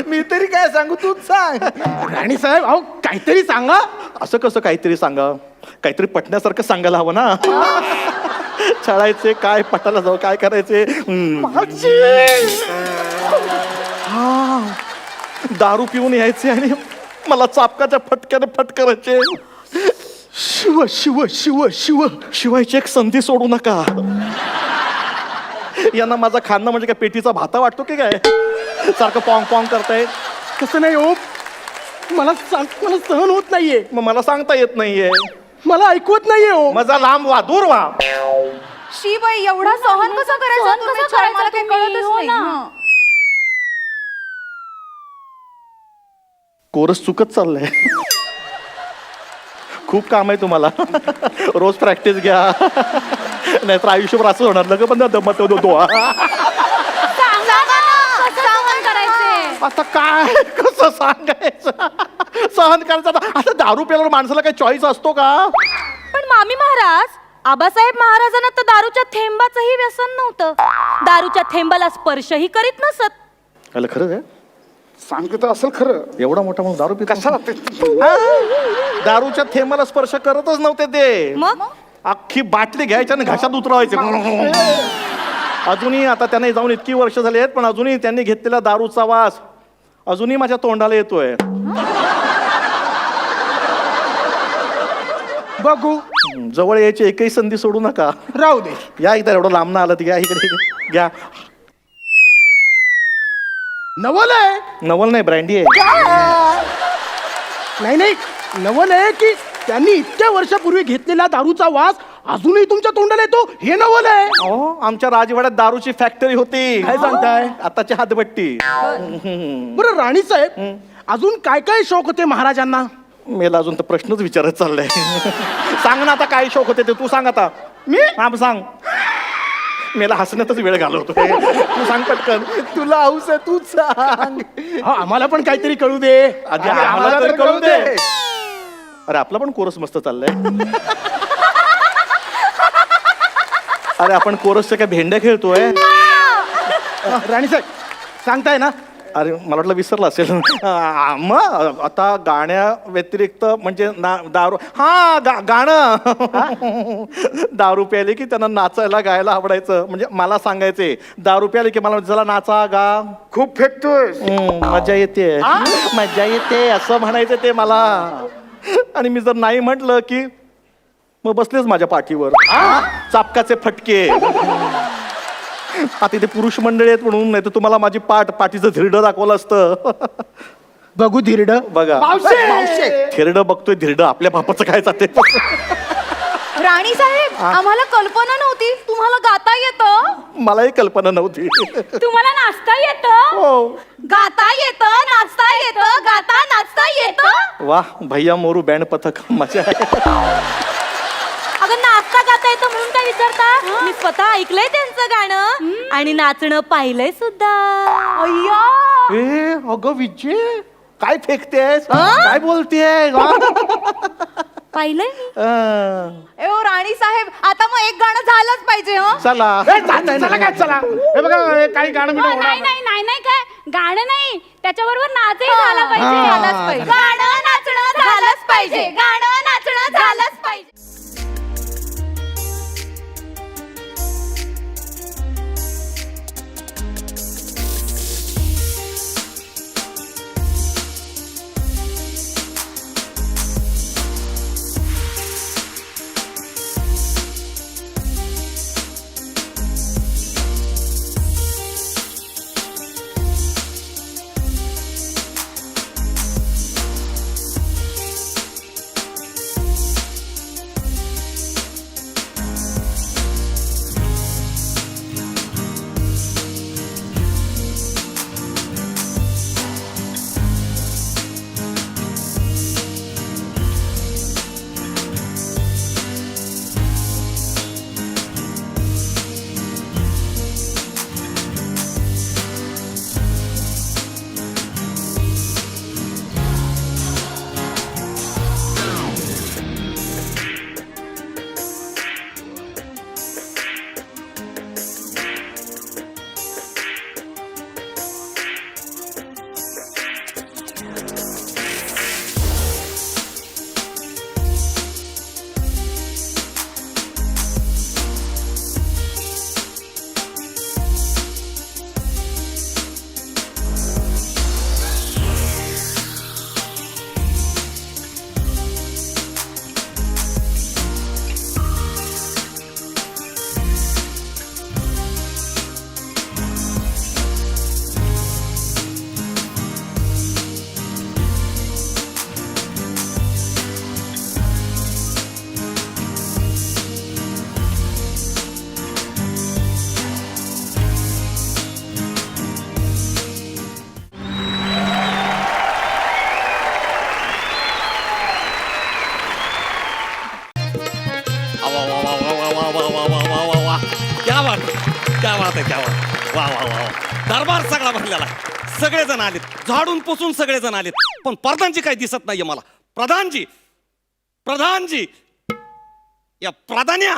मी तरी काय सांगू, तूच सांग.
राणी साहेब, अहो काहीतरी सांगा.
असं कसं काहीतरी सांगा? काहीतरी पटण्यासारखं सांगायला हवं ना. छळायचे काय, पटायला जाऊ, काय करायचे? दारू पिऊन यायचे आणि मला चापकाच्या फटक्याने फटकारायचे.
शिव शिव शिव शिव.
शिवायची एक संधी सोडू नका. यांना माझा खाणं म्हणजे काय पेटीचा भाता वाटतो की काय? सारखं पॉंग पॉंग करताय.
तसं नाही हो, मला सहन होत नाहीये.
मग मला सांगता येत नाहीये.
मला ऐकवत नाहीये हो.
माझा लांब वा, दूर वा.
शिबाई, एवढा सहन कसं करायचं? मला काही कळतच नाही.
कोरस चुकत चाललंय. खूप काम आहे तुम्हाला. रोज प्रॅक्टिस घ्या, नाहीतर आयुष्यभर असं होणार. लग पण दमत दो. आता काय कसं सांगायचं? सहन करायचं आता दारू प्यायला माणसाला काही चॉईस असतो का?
पण मामी महाराज, आबासाहेब महाराजांना तर दारूच्या थेंबाचंही व्यसन नव्हतं. दारूच्या थेंबाला स्पर्शही करीत नसत.
याला खरं आहे?
सांगतो असेल खरं.
एवढा मोठा मग दारू पिता?
कशाला ते?
दारूच्या थेंबाला स्पर्श करतच नव्हते ते.
मग
अख्खी बाटली घ्यायची आणि घशात उतरवायचे. अजूनही आता त्यांना जाऊन इतकी वर्ष झाली आहेत, पण अजूनही त्यांनी घेतलेला दारूचा वास अजूनही माझ्या तोंडाला येतोय.
बघू.
जवळ यायची एकही संधी सोडू नका.
राहू दे.
या एकदा, एवढं लांब ना आलं घ्या इकडे घ्या.
नवल आहे.
नवल नाही, ब्रँडी आहे.
नाही नाही, नवल आहे की त्यांनी इतक्या वर्षापूर्वी घेतलेला दारूचा वास अजूनही तुमच्या तोंडाला येतो, हे नवल आहे.
हो, आमच्या राजवाड्यात दारूची फॅक्टरी होती.
काय सांगताय?
आताची हातभट्टी.
बरं राणी साहेब, अजून काय काय शौक होते महाराजांना?
मेला अजून तर प्रश्नच विचारत चाललाय. सांग ना आता काय शौक होते ते. तू सांग आता.
मी
हा सांग. मेला हसण्यातच वेळ घालवतो. तू सांग पटकन.
तुला हौस आहे, तूच सांग.
आम्हाला पण काहीतरी कळू दे.
आधी आम्हाला तरी कळू दे. अरे आपला पण कोरस मस्त चाललाय. अरे आपण कोरसच्या काय भेंड्या खेळतोय?
राणी साहेब, सांगताय ना?
अरे मला वाटलं विसरला असेल. मग आता गाण्या व्यतिरिक्त म्हणजे दारू. हा गाणं. दारू प्यायले की त्यांना नाचायला गायला आवडायचं. म्हणजे मला सांगायचे दारू प्यायले की मला जरा नाचा गा.
खूप फेकतोय.
मजा येते, मजा येते असं म्हणायचं ते मला. आणि मी जर नाही म्हटलं की मग बसलेच माझ्या पाठीवर चापकाचे फटके. आता इथे पुरुष मंडळी आहेत म्हणून, नाही तर तुम्हाला माझी पाठीचं धिरडं दाखवलं असतं.
बघू धिरड
बघा धिरडं बघतोय, धिरडं आपल्या बापाचं काय जाते.
राणी साहेब आम्हाला कल्पना नव्हती तुम्हाला गाता येतं.
मलाही कल्पना नव्हती.
तुम्हाला नाचता येतं.
हो.
गाता येतं, नाचता येतं, गाता नाचता येतं.
वा भैया मोरू बँड पथक मजा आहे.
अगं नाचता गाता येतं म्हणून काय विचारता. मी स्वतः ऐकलंय त्यांचं गाणं आणि नाचणं पाहिलंय सुद्धा. अय्या
ए अगं विजय काय फेकतेस, काय बोलतेस.
पाहिलंय मी. ओ राणी साहेब आता मग एक गाणं झालंच पाहिजे. हो
चला
चला काय चला. हे बघा हे काही गाणं बिणं होणार नाही.
नाही काय गाणं नाही त्याच्याबरोबर नाचही झाला पाहिजे. झालंच पाहिजे. गाणं नाचणं झालंच पाहिजे. गाणं नाचणं झालंच पाहिजे.
क्या बात आहे, क्या बात. वा वा वा वा. दरबार सगळा भरलेला आहे. सगळेजण आलेत, झाडून पुसून सगळेजण आलेत, पण प्रधानजी काही दिसत नाहीये मला. प्रधानजी, प्रधानजी, या प्रधान्या,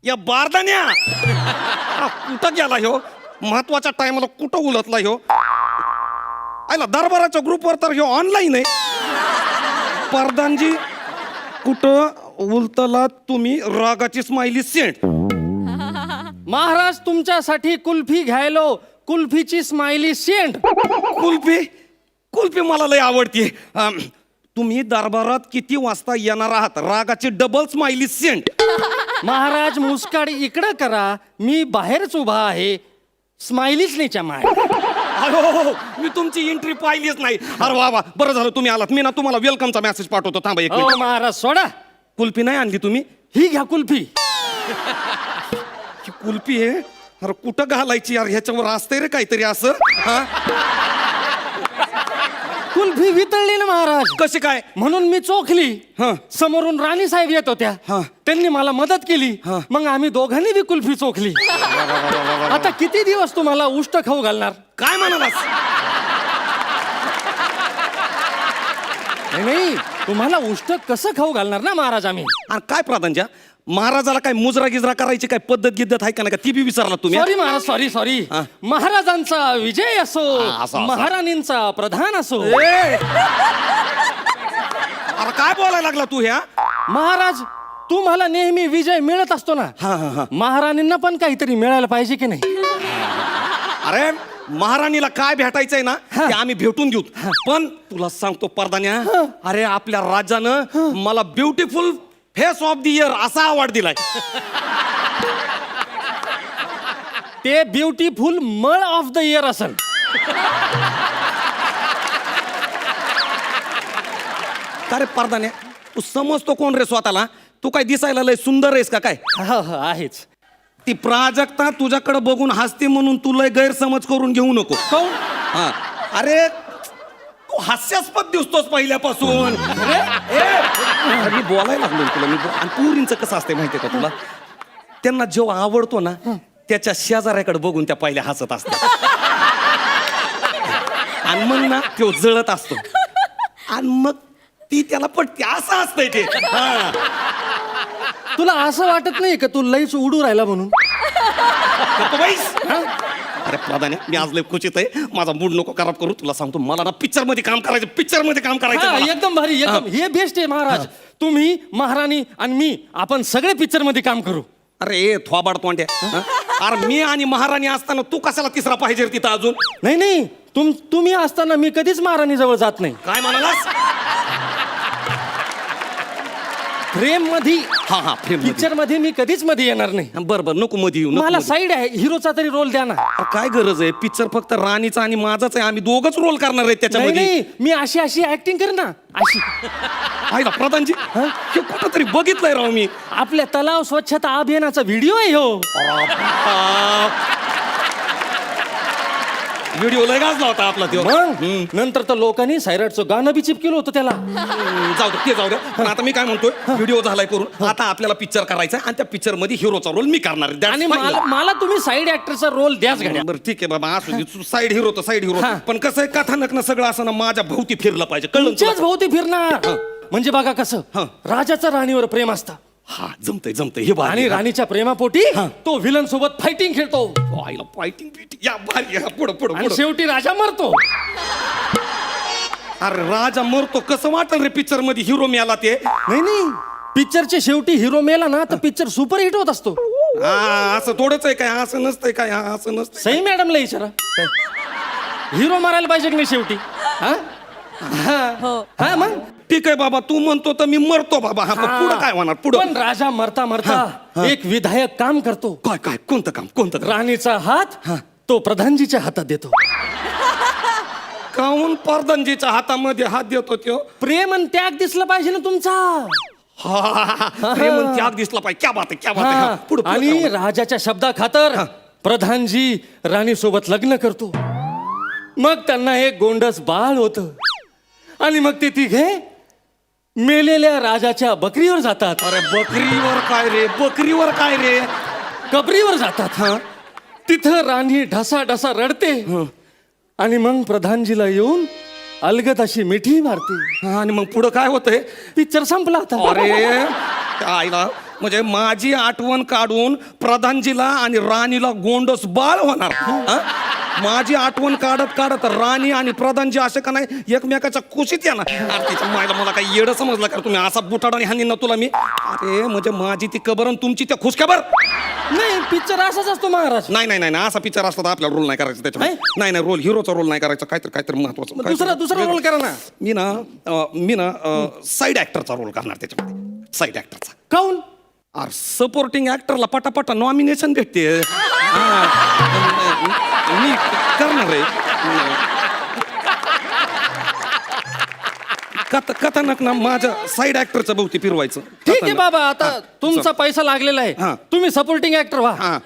या बारदान्या हा, कुठं गेला ह्यो? महत्वाच्या टायमाला कुठं उलटला ह्यो? आयला दरबाराच्या ग्रुपवर तर ह्यो ऑनलाईन आहे. प्रधानजी कुठं उलटला तुम्ही? रागाची स्माइली सेंट.
महाराज तुमच्यासाठी कुल्फी घ्यायलो, कुल्फीची स्माइली सेंट.
कुल्फी, कुल्फी मला लय आवडते. तुम्ही दरबारात किती वाजता येणार आहात? रागाची डबल स्माइली सेंट.
महाराज मुस्काड इकडं करा, मी बाहेरच उभा आहे. स्माइलीच नाही चमाय.
अहो, मी तुमची एंट्री पाहिलीच नाही. अरे वा वा, बरं झालं तुम्ही आलात. मी ना तुम्हाला वेलकमचा मेसेज पाठवतो. थांबा एक मिनिट.
महाराज सोडा.
कुल्फी नाही आणली तुम्ही?
ही घ्या कुल्फी.
ही कुल्फी आहे? अरे कुठं घालायची यार? ह्याच्यावर असतंय रे काहीतरी असं. हा,
कुल्फी वितळली ना महाराज.
कशी काय?
म्हणून मी चोखली.
हं.
समोरून राणी साहेब येत होत्या.
हं.
त्यांनी मला मदत केली. मग आम्ही दोघांनी बी कुल्फी चोखली. आता किती दिवस तुम्हाला उष्ट खाऊ घालणार?
काय म्हणालास?
नाही, तुम्हाला उष्ट कसं खाऊ घालणार ना महाराज आम्ही.
आणि काय प्रधानजा, महाराजाला काय मुजरा गिजरा करायची काय पद्धत गिद्धत आहे का नाही का? ती बी विचारला तुम्ही?
Sorry Maharaj, sorry sorry.
हा.
महाराजांचा विजय असो,
असो.
महाराणींचा प्रधान असो.
अरे काय बोलायला लागला तू ह्या?
महाराज तुम्हाला नेहमी विजय मिळत असतो ना. महाराणींना पण काहीतरी मिळायला पाहिजे की नाही?
अरे महाराणीला काय भेटायचंय ना ते आम्ही भेटून देऊ. पण तुला सांगतो परदान्या, अरे आपल्या राजानं मला beautiful face of the year असा अवॉर्ड दिलाय.
ते ब्युटिफुल मळ ऑफ द इयर असेल.
का रे परदाने, तू समजतो कोण रे स्वतःला? तू काय दिसायला लय सुंदर आहेस का काय?
आहेच.
ती प्राजक्ता तुझ्याकडे बघून हसते म्हणून तू लय गैरसमज करून घेऊ नको.
काऊन?
हा, अरे तू हास्यास्पद दिसतोस पहिल्यापासून. अरे, मी बोलायला लागलो तुला. आणि पुरींचं कसं असते माहितीये का तुला? त्यांना जेव्हा आवडतो ना त्याच्या शेजाऱ्याकडे बघून त्या पहिल्या हसत असतात. आणि मग ना तो जळत असतो आणि मग ती त्याला पटते. असं असतंय ते. हा.
तुला असं वाटत नाही का तू लईच उडू राहिला म्हणून?
गप्प बैस. हा? अरे प्रधान, मी आज लय खुशीत आहे. माझा मूड नको खराब करू. तुला सांगतो, मला ना पिक्चर मध्ये काम करायचं. पिक्चर मध्ये काम करायचं
हा,
मला.
एकदम भारी, एकदम. हे बेस्ट आहे महाराज. तुम्ही, महाराणी आणि मी, आपण सगळे पिक्चर मध्ये काम करू.
अरे थोबाड तोंड्या. हा? अरे मी आणि महाराणी असताना तू कशाला तिसरा पाहिजे रे तिथं अजून?
नाही नाही, तुम्ही असताना मी कधीच महाराणी जवळ जात नाही.
काय म्हणालास?
फ्रेम मध्ये,
हा हा,
पिक्चर मध्ये मी कधीच मध्ये येणार नाही.
बरोबर, नको मध्ये येऊ. नको
मला
मध्ये.
साईड आहे, हिरोचा तरी रोल द्या ना.
अरे काय गरज आहे? पिक्चर फक्त राणीचा आणि माझाच आहे. आम्ही दोघच रोल करणार आहेत
नाही
त्याच्यामध्ये.
नाही, मी अशी अशी ऍक्टिंग कर ना, अशी.
आहे ना प्रधानजी? हे कुठं तरी बघितलंय राव मी.
आपल्या तलाव स्वच्छता अभियानाचा व्हिडिओ आहे हो.
व्हिडिओ लय गाजला होता आपला तो.
मग नंतर तर लोकांनी सैराटचं गाणं बी चिपकेलं होतं त्याला.
जाऊ दे, ते जाऊ दे. पण आता मी काय म्हणतोय, व्हिडिओ झालाय करून. आता आपल्याला पिक्चर करायचा आणि त्या पिक्चर मध्ये हिरोचा रोल मी करणार आहे. That's
आणि
final.
मला तुम्ही साईड ऍक्टरचा रोल द्याच घड्या.
बरं ठीक आहे बाबा, असू दे. साईड हिरो तर साईड हिरो. पण कसं आहे, कथानक ना सगळं असं ना माझ्या भोवती फिरलं पाहिजे. कळलं
तुमच्याच
तुला?
भोवती फिरणार. म्हणजे बघा कसं राजाचं राणीवर प्रेम असतं
हा, जमतंय जमतंय. हे
आणि राणीच्या प्रेमापोटी तो विलन सोबत फायटिंग खेळतो
आईला फायटिंग बिटिंग या भारी. पुढं पुढं
आणि
पुढं.
शेवटी राजा मरतो.
अरे राजा मरतो कसं वाटल रे पिक्चर मध्ये? हिरो मेला ते.
नाही नाही, पिक्चरच्या शेवटी हिरो मेला ना तर पिक्चर सुपरहिट होत असतो.
हा, असं थोडंच आहे काय? असं नसतंय काय? हा, असं नसतं.
सई मॅडमला विचारा, हिरो मारायला पाहिजे की नाही शेवटी? हा हा, मग
ठीक आहे बाबा, तू म्हणतो तर मी मरतो बाबा. हा, पण पुढं काय होणार? पुढं
पण राजा मरता मरता एक विधायक काम करतो.
काय काय? कोणतं काम? कोणतं काम?
राणीचा हात तो प्रधानजीच्या हातात देतो.
काऊन प्रधानजीच्या हातामध्ये हात देतो त्यो?
प्रेम आणि त्याग दिसला पाहिजे ना तुमचा.
प्रेम आणि त्याग दिसला पाहिजे. क्या बात आहे, क्या बात आहे. हा, पुढं पुढं
आणि
काय होणार?
राजाच्या शब्दा खातर प्रधानजी राणी सोबत लग्न करतो. मग त्यांना एक गोंडस बाळ होत आणि मग ते तिघे मेलेल्या राजाच्या बकरीवर जातात.
अरे बकरीवर काय रे? बकरीवर काय रे?
कबरीवर जातात. तिथं राणी ढसा ढसा रडते आणि मग प्रधानजीला येऊन अलगद अशी मिठी मारते.
आणि मग पुढं काय होतंय?
पिक्चर संपला आता.
अरे आईला, म्हणजे माझी आठवण काढून प्रधानजीला आणि राणीला गोंडस बाळ होणार. हा? माझी आठवण काढत काढत राणी आणि प्रधानजी असे का नाही एकमेकाच्या कुशीत येणार. अरे तिच्या मायला मला काही येडं समजलं का तुम्ही? असा बुटाडाने हानी ना तुला मी. अरे म्हणजे माझी ती कबर आणि तुमची त्या खुशखबर.
नाही, पिक्चर असाच असतो महाराज.
नाही नाही नाही, असा पिक्चर असतो तर आपल्याला रोल नाही करायचा त्याच्यामध्ये. नाही नाही, रोल हिरोचा रोल नाही करायचा. काहीतरी महत्वाचं.
दुसरा रोल करा ना.
मी ना साईड ऍक्टरचा रोल करणार त्याच्यामध्ये. साईड ऍक्टरचा.
काऊन?
अरे सपोर्टिंग ऍक्टरला पटापटा नॉमिनेशन भेटते. मी करणार आहे. कथानक ना माझ्या साईड ऍक्टरच्या भोवती फिरवायचं.
ठीक आहे बाबा, आता तुमचा पैसा लागलेला आहे. तुम्ही सपोर्टिंग ऍक्टर व्हा.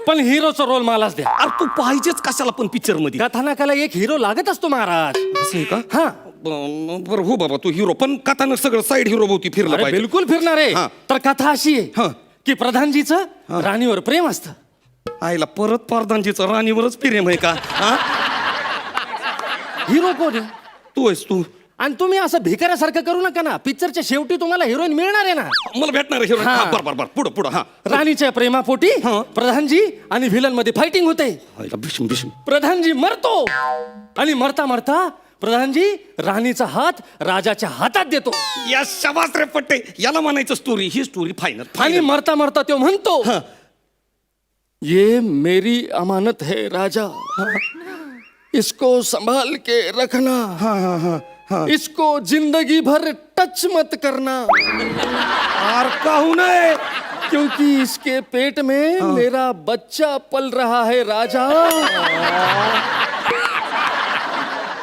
पण हिरोचा रोल मलाच द्या.
अरे तू पाहिजेच कशाला पण पिक्चर मध्ये?
कथानकाला एक हिरो लागत असतो महाराज.
असं आहे का?
हा,
बरं हो बाबा, तू हिरो, पण कथानक सगळं साईड हिरो भोवती फिरलं
अरे
पाहिजे.
बिलकुल फिरणार आहे. तर कथा अशी आहे की प्रधानजीचं राणीवर प्रेम असतं.
आईला परत प्रधानजीचं राणीवरच प्रेम आहे का?
हिरो कोण आहे?
तू आहेस तू.
आणि तुम्ही असं भिकाऱ्यासारखं करू नका ना. पिक्चरच्या शेवटी तुम्हाला हिरोईन मिळणार आहे ना.
मला भेटणार हिरो.
हा.
बरोबर पुढं पुढं. हा,
राणीच्या प्रेमापोटी प्रधानजी आणि व्हिलन मध्ये फायटिंग होते.
आईला भीष्म भीष्म.
प्रधानजी मरतो आणि मरता मरता प्रधानजी राणीचा हात राजाच्या हातात देतो.
या शाबास रे पट्टे, याला म्हणायचं स्टोरी. ही स्टोरी फायनल.
आणि मरता मरता तो म्हणतो, ये मेरी अमानत है राजा, इसको संभाल के रखना, इसको जिंदगी भर टच मत करना.
आर काहू नये
क्योंकि इसके पेट में मेरा बच्चा पल रहा है राजा.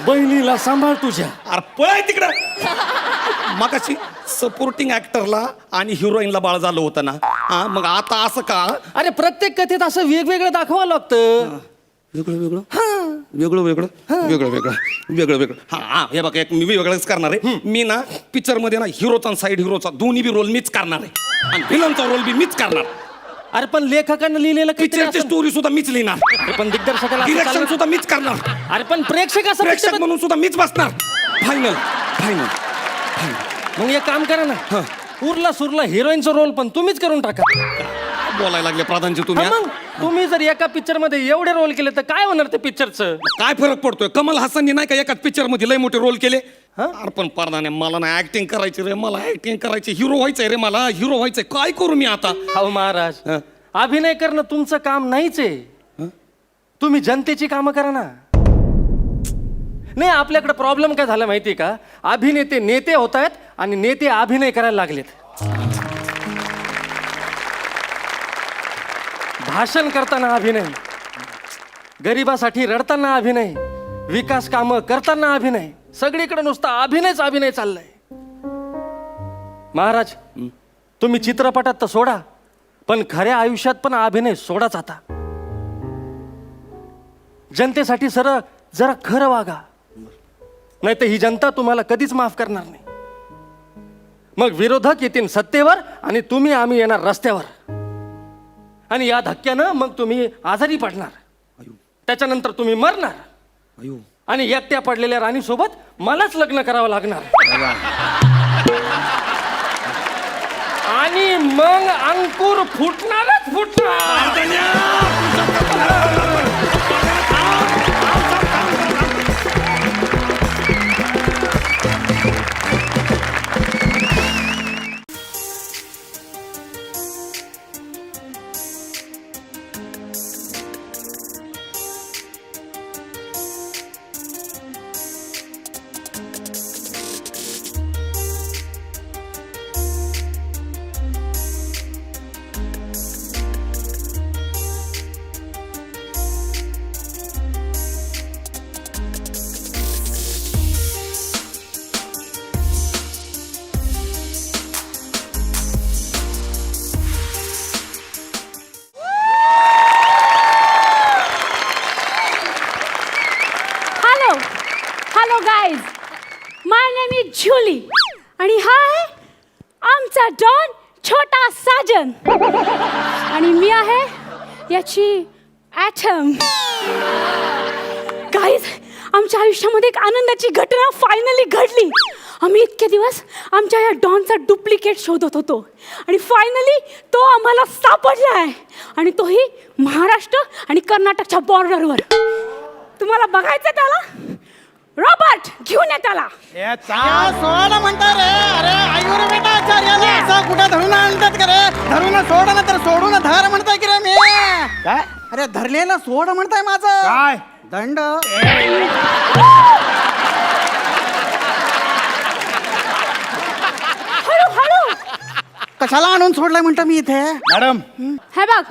बहिणीला सांभाळ तुझ्या.
अरे पळाय तिकडं. मगाशी सपोर्टिंग ऍक्टरला आणि हिरोईनला बाळ झालं होतं ना, हा मग आता असं का?
अरे प्रत्येक कथेत असं वेगवेगळं दाखवावं लागतं.
वेगळं वेगळं वेगळं वेगळं वेगळं वेगळं वेगळं वेगळं हा हा हे बघ एक मी वेगळंच करणार आहे. मी ना पिक्चर मध्ये ना हिरोचा आणि साईड हिरोचा दोन्ही बी रोल मीच करणार आहे आणि व्हिलनचा रोल बी मीच करणार.
अरे पण लेखकानं लिहिलेलं काहीतरी
पिक्चरची
असं-
स्टोरी सुद्धा मीच लिहिणार.
अरे पण दिग्दर्शकाला असं
डिरेक्शन
चाललं-
सुद्धा मीच करणार.
अरे पण प्रेक्षक असं
प्रेक्षक
picture-
म्हणून सुद्धा मीच बसणार. फायनल फायनल
मग एक काम करा ना, उरला सुरला हिरोईनचा रोल पण तुम्हीच करून टाका.
बोलायला लागले प्रधानजी तुम्ही
हा
हा?
मग तुम्ही जर एका पिक्चर मध्ये एवढे रोल केले तर काय होणार ते पिक्चरचं?
काय फरक पडतोय? कमल हसननी नाही का एकाच पिक्चर मध्ये लय मोठे रोल केले. अरे पण प्रधाने मला ना ऍक्टिंग करायची रे, मला ऍक्टिंग करायची, हिरो व्हायचंय रे, मला हिरो व्हायचंय. काय करू मी आता?
अहो महाराज,
हा.
अभिनय करणं तुमचं काम नाहीच आहे. तुम्ही जनतेची कामं करा ना. नाही, आपल्याकडे प्रॉब्लेम काय झाला माहितीये का? अभिनेते नेते होत आहेत आणि नेते अभिनय करायला लागलेत. भाषण करताना अभिनय, गरिबासाठी रडताना अभिनय, विकास कामं करताना अभिनय, सगळीकडे नुसता अभिनयच अभिनय चाललाय. महाराज, तुम्ही चित्रपटात तर सोडा, पण खऱ्या आयुष्यात पण अभिनय सोडाच आता. जनतेसाठी जरा खरं वागा, नाही तर ही जनता तुम्हाला कधीच माफ करणार नाही. मग विरोधक येतील सत्तेवर आणि आम्ही येणार रस्त्यावर. आणि या धक्क्यानं मग तुम्ही आजारी पडणार, त्याच्यानंतर तुम्ही मरणार आणि एकट्या पडलेल्या राणीसोबत मलाच लग्न करावं लागणार. आणि मग अंकुर फुटणारच फुटणार.
Hello guys, my name is Julie आणि हा आहे आमचा डॉन छोटा साजन आणि मी आहे याची ॲटम. गाईज, आमच्या आयुष्यामध्ये एक आनंदाची घटना फायनली घडली. आम्ही इतके दिवस आमच्या या डॉनचा डुप्लिकेट शोधत होतो आणि फायनली तो आम्हाला सापडला आहे आणि तोही महाराष्ट्र आणि कर्नाटकच्या बॉर्डरवर. तुम्हाला बघायचं त्याला? रॉबर्ट, घेऊन ये त्याला.
सोडा म्हणता रे. अरे आयुर बेटा आचार्याला असं कुठे धरून आणतात का रे? धरून सोड ना, तर सोडून धर म्हणताय की रे मी. काय? अरे धरलेलं सोड म्हणताय माझं.
काय
दंड.
हळू.
कशाला आणून सोडलाय म्हणता मी इथे?
मॅडम,
हे बघ,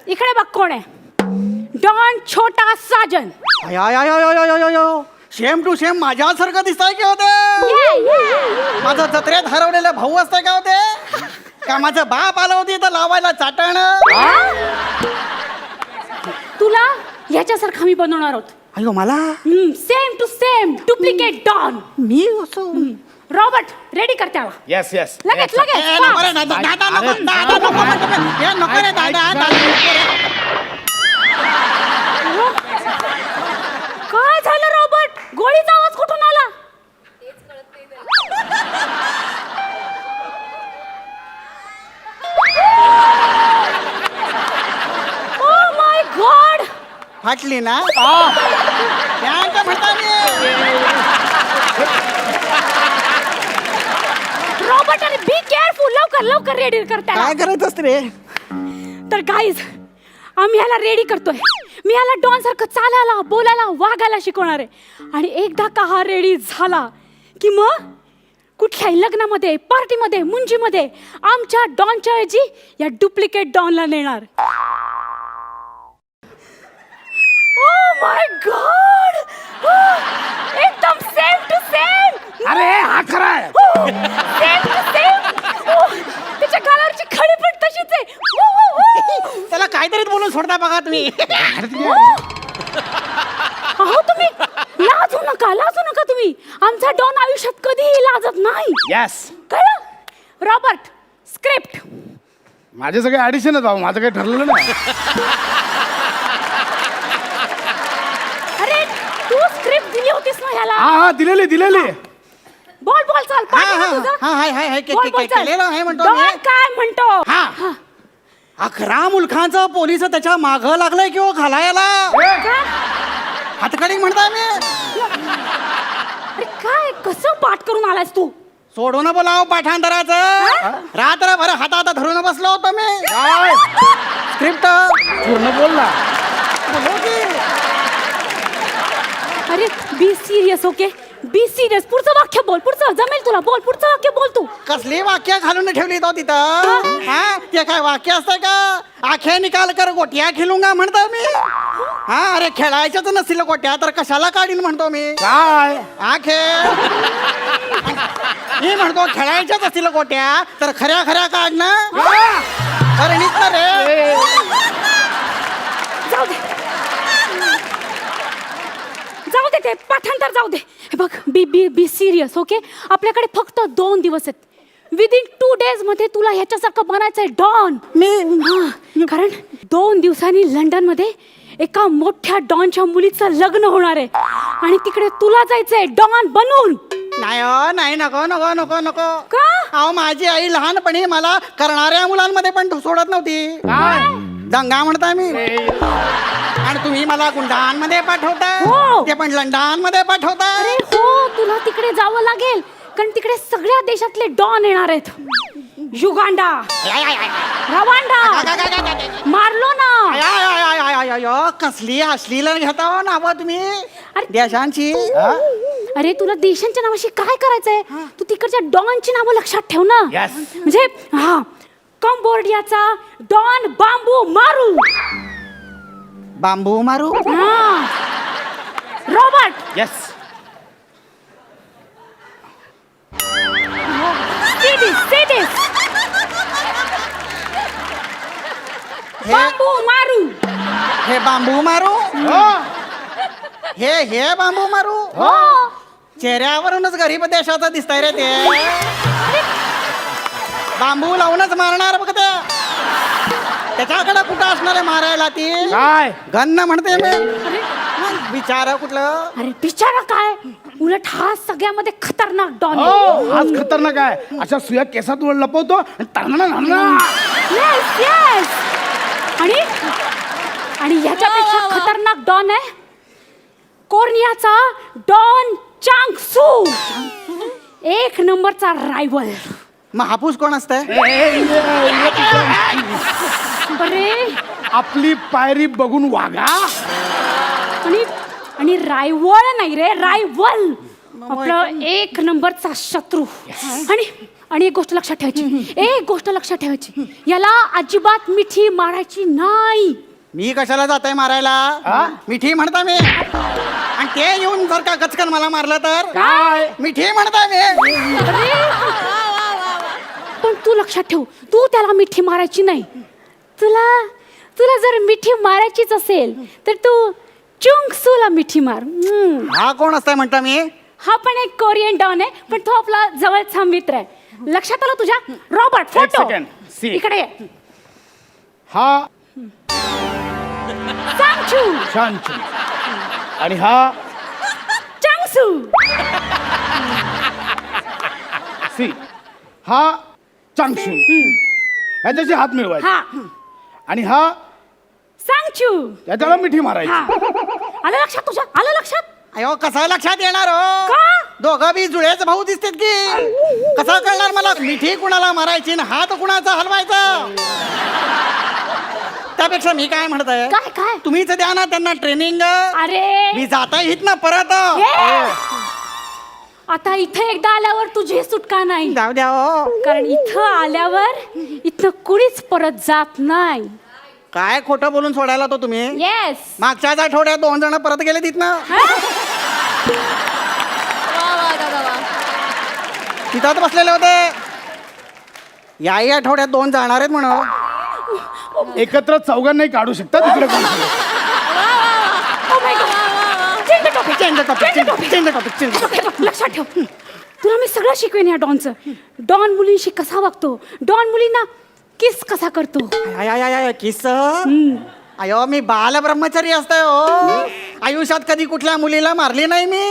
इकडे बघ कोण आहे. डॉन छोटा साजन.
शेम टू शेम माझ्यासारखं दिसताय की होते? माझं जत्रेत हरवलेलं भाऊ असतंय का होते? का माझं बाप आलं होती तर लावायला चाटण?
तुला याच्यासारखा मी बनवणार आहोत.
अयो मला
same to same duplicate don.
मी असं
रॉबर्ट, रेडी कर त्याला.
Yes yes.
लगेच
नको रे दादा, दादा नको, दादा नको म्हणतो मी. हे नको रे दादा, दादा नको रे.
काय झालं रॉबर्ट? गोळीचा आवाज कुठून आला? ओ माय गॉड,
फाटली ना? काय म्हणता मी?
रॉबर्ट, अरे बी केअरफुल. लवकर रेडी कर त्याला.
काय करत असते रे?
तर गाईज, आम्ही ह्याला रेडी करतोय. मी ह्याला डॉन सारखं चालायला, बोलायला, वागायला शिकवणार आहे. आणि एकदा का हा रेडी झाला की मग कुठल्याही लग्नामध्ये, पार्टीमध्ये, मुंजीमध्ये आमच्या डॉनच्या ऐवजी या डुप्लिकेट डॉनला नेणार. ओ माय गॉड, एकदम सेम टू सेम.
अरे हा खरा आहे.
Same to same. त्याच्या गालावरची खडी पण तशीच आहे.
त्याला काहीतरी बोलून सोडता बघा तुम्ही.
अहो तुम्ही लाजू नका तुम्ही. आमचा डॉन आयुष्यात कधीही लाजत नाही.
यस,
कळलं? Robert, script.
माझे सगळे ऍडिशन आहेत भाऊ, माझं काही ठरलेलं नाही.
अरे तू स्क्रिप्ट दिली होतीस ना ह्याला.
हा दिलेली.
बोल चाल. पाठ आहे ना तुझं? बोल, बोल, चाल.
केलेलं आहे म्हणतो
डॉन
मी.
काय म्हणतो?
हा. अकरा मुलखांचा पोलीस त्याच्या माग लागलाय किंवा घालायला.
का?
हातकडी म्हणताय मी.
अरे काय कसं पाठ करून आलायस तू?
सोडून बोलाव पाठांतराचं. रात्रभर हातात धरून बसलो होतो मी. स्क्रिप्ट
पूर्ण बोलला.
अरे be serious, okay? Be serious. पुढचं वाक्य बोल. पुढचं जमेल तुला. बोल पुढचं वाक्य बोल तू.
कसली वाक्य घालून ठेवली तो तिथं? हा, ते काय वाक्य असतं का? आखे निकाल कर गोट्या खेळूंगा म्हणतो मी. हा, अरे खेळायच्याच नसतील गोट्या तर कशाला काढीन म्हणतो मी.
काय
आखे मी म्हणतो खेळायच्याच असतील गोट्या तर खऱ्या काढ ना. अरे नीट ना रे.
जाऊ दे ते पाठांतर जाऊ दे. हे बघ, बी सिरियस, ओके? आपल्याकडे फक्त 2 दिवस आहेत. विदिन 2 days मध्ये तुला ह्याच्यासारखं बनायचंय डॉन. कारण 2 दिवसांनी लंडन मध्ये एका मोठ्या डॉनच्या मुलीचं लग्न होणार आहे आणि तिकडे तुला जायचंय डॉन बनून.
नाही नको.
का?
अहो माझी आई लहानपणी मला करणाऱ्या मुलांमध्ये पण सोडत नव्हती. दंगा म्हणताय मी. आणि तुम्ही मला गुंडांमध्ये पाठवता.
हो.
ते पण लंडन मध्ये पाठवता.
अरे हो, तुला तिकडे जावं लागेल कारण तिकडे सगळ्या देशातले डॉन येणार आहेत. युगांडा, रवांडा, मारलो ना.
कसली अश्लील घेता हो नाव तुम्ही देशांची.
अरे तुला देशांच्या नावाशी काय करायचंय? तू तिकडच्या डॉनची नावं लक्षात ठेव ना. म्हणजे हा, कंबोडियाचा डॉन बांबू मारू.
बांबू मारू.
हा, रॉबर्ट.
यस.
Say this. बांबू मारू.
हे बांबू मारू. हे बांबू मारू. चेहऱ्यावरूनच गरीब देशाचं दिसतंय रे ते. बांबू लावूनच मारणार बघ ते. त्याच्याकडे कुठं असणार आहे मारायला ती?
काय
गन्न म्हणते मी. विचार कुठलं?
अरे बिचारा काय, उलट हा सगळ्यामध्ये खतरनाक डॉन आहे.
आज खतरनाक आहे. अशा सुया केसात वर लपवतो आणि
Yes, yes. आणि ह्याच्यापेक्षा खतरनाक डॉन आहे कोर्नियाचा डॉन चांग सू. 1 नंबरचा रायवल.
मग हापूस कोण असतंय?
अरे
आपली पायरी बघून वागा.
आणि रायवळ नाही रे, रायवल. आपलं 1 नंबरचा शत्रू. आणि एक गोष्ट लक्षात ठेवायची, याला अजिबात मिठी मारायची नाही.
मी कशाला जातोय मारायला? मिठी म्हणता मी. आणि ते येऊन जर का गचकन मला मारलं तर
काय
मिठी म्हणता मी.
पण तू लक्षात ठेव, तू त्याला मिठी मारायची नाही. तुला जर मिठी मारायचीच असेल तर तू चुंग सूला मिठी मार.
हा कोण असतंय म्हणता मी?
हा पण एक कोरियन डॉन आहे, पण तो आपला जवळचा मित्र आहे. लक्षात आलं तुझ्या? Robert, photo
second. See.
इकडे ये.
हा
चांगचू.
शांचू आणि हा
चांगसू.
सी. हा चांगशू. ह्याच्याशी हात मिळवायचे
हा
आणि हा
सांगचू.
त्याच्याला मिठी मारायची.
आलं लक्षात तुझ्या? आलं लक्षात?
अयो कसं लक्षात येणार हो?
का?
दोघं बी जुळेच भाऊ दिसतात की. कसं कळणार मला मिठी कुणाला मारायची आणि हात कुणाचा हलवायचा? त्यापेक्षा मी काय म्हणतोय,
काय?
तुम्हीच द्या ना त्यांना ट्रेनिंग.
अरे
मी जाता येत ना परत.
आता इथे एकदा आल्यावर तुझी सुटका नाही.
जाऊ द्या हो.
कारण इथं आल्यावर इथं कुणीच परत जात नाही.
काय खोटं बोलून सोडायला तो तुम्ही?
येस.
मागच्याच आठवड्यात 2 जण परत गेले तिथनं. तिथं बसलेले होते. याही आठवड्यात 2 जाणार आहेत म्हणून.
एकत्र चौघांनाही काढू शकता तिकडे कोण असेल.
लक्षात ठेव, तुला मी सगळं शिकवेन या डॉनचं. डॉन मुलींशी कसा वागतो, डॉन मुलींना किस कसा करतो.
किस अयो मी बाल ब्रह्मचारी असतोय हो. आयुष्यात कधी कुठल्या मुलीला मारली नाही मी.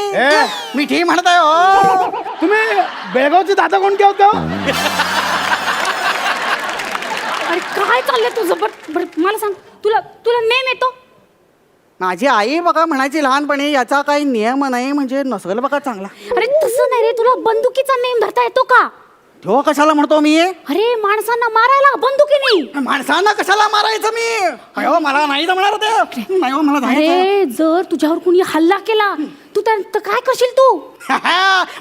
मी ठीक म्हणताय हो.
तुम्ही बेळगावचे दादा कोणते होते हो?
अरे काय चाललंय तुझं? बट मला सांग, तुला तुला नेम येतो?
माझी आई बघा म्हणायची लहानपणी, याचा काही नियम नाही म्हणजे नसेल बघा चांगला.
अरे तसं नाही रे, तुला बंदुकीचा नेम धरता येतो का?
तो कशाला म्हणतो मी?
अरे माणसांना मारायला बंदुकीने.
माणसांना कशाला मारायचं मी? अयो मला नाही जमणार ते. नाही हो, मला जायचं.
अरे जर तुझ्यावर कोणी हल्ला केला तू तर काय करशील तू?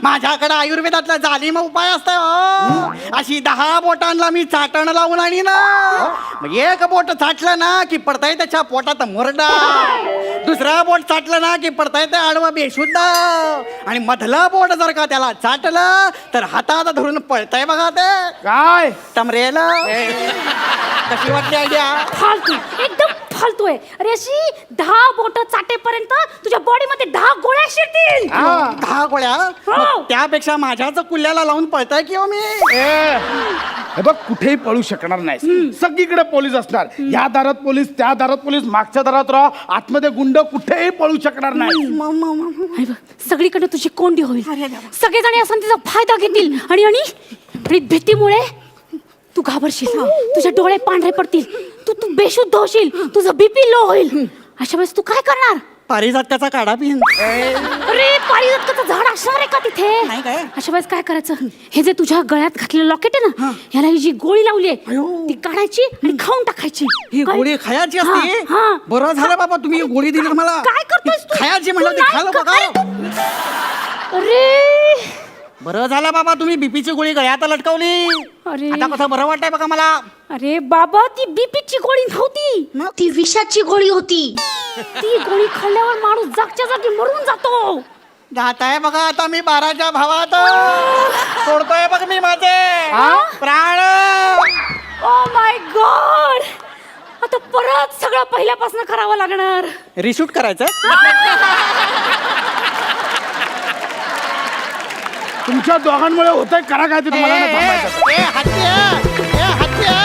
माझ्याकडे आयुर्वेदातला जालिम उपाय असतोय हो. अशी 10 बोटांना मी चाटण लावून आणि ना, मग एक बोट चाटलं ना की पडताय त्याच्या पोटात मुरडा. दुसरा बोट चाटलं ना की पडताय ते आडवं बेशुद्ध. आणि मधलं बोट जर का त्याला चाटलं तर हातात धरून पळताय बघा ते.
काय
टमरेल. कशी वाटली आयडिया?
फालतू, एकदम फालतू आहे. अरे अशी 10 बोट चाटेपर्यंत तुझ्या बॉडी मध्ये 10 गोळ्या शिरतील.
10 गोळ्या? मग त्यापेक्षा माझ्याच कुल्ल्याला लावून पळताय की हो मी.
हे बघ, कुठेही पळू शकणार नाही. सगळीकडे पोलीस असणार. या दारात पोलीस, त्या दारात पोलीस, मागच्या दारात राह, आतमध्ये गुंड, कुठेही पळू शकणार नाही.
अरे बघ, सगळीकडे तुझी कोंडी होईल. सगळेजण या संधीचा फायदा घेतील आणि आणि भीतीमुळे तू घाबरशील. तुझे डोळे पांढरे पडतील. तू तू बेशुद्ध होशील. तुझं बीपी लो होईल. अशा वेळेस तू काय करणार?
पारिजातकाचा काढा पिन.
अरे पारिजातकाचं झाड असणार आहे का तिथे?
नाही काय?
अशा वेळेस काय करायचं? हे जे तुझ्या गळ्यात घातलेलं लॉकेट आहे ना, ह्याला ही जी गोळी लावली आहे ती काढायची आणि खाऊन टाकायची.
ही
काय?
गोळी खायची
हा,
असते.
हा.
बरं झालं बाबा तुम्ही ही गोळी दिली मला.
काय करतोयस तू?
खायची म्हणलं
तू
ते
नाही
खाल्लं
का-
बघा.
अरे
बरं झालं बाबा तुम्ही बीपीची गोळी गळ्यात लटकवली.
अरे
आता कसं बरं वाटतंय बघा मला.
अरे बाबा, ती बीपीची गोळी नव्हती,
ती विषाची गोळी होती.
ती गोळी खाल्ल्यावर माणूस जागच्या जागी मरून जातो.
जाताय बघा आता मी 12च्या भावात. सोडतोय बघ मी माझे प्राण.
ओ माय गॉड, आता परत सगळं पहिल्यापासून करावं लागणार.
रिशूट करायचं.
तुमच्या दोघांमुळे होतंय. करा काय ते तुम्हाला नाही थांबायचं.
ए, हत्या! ए, हत्या!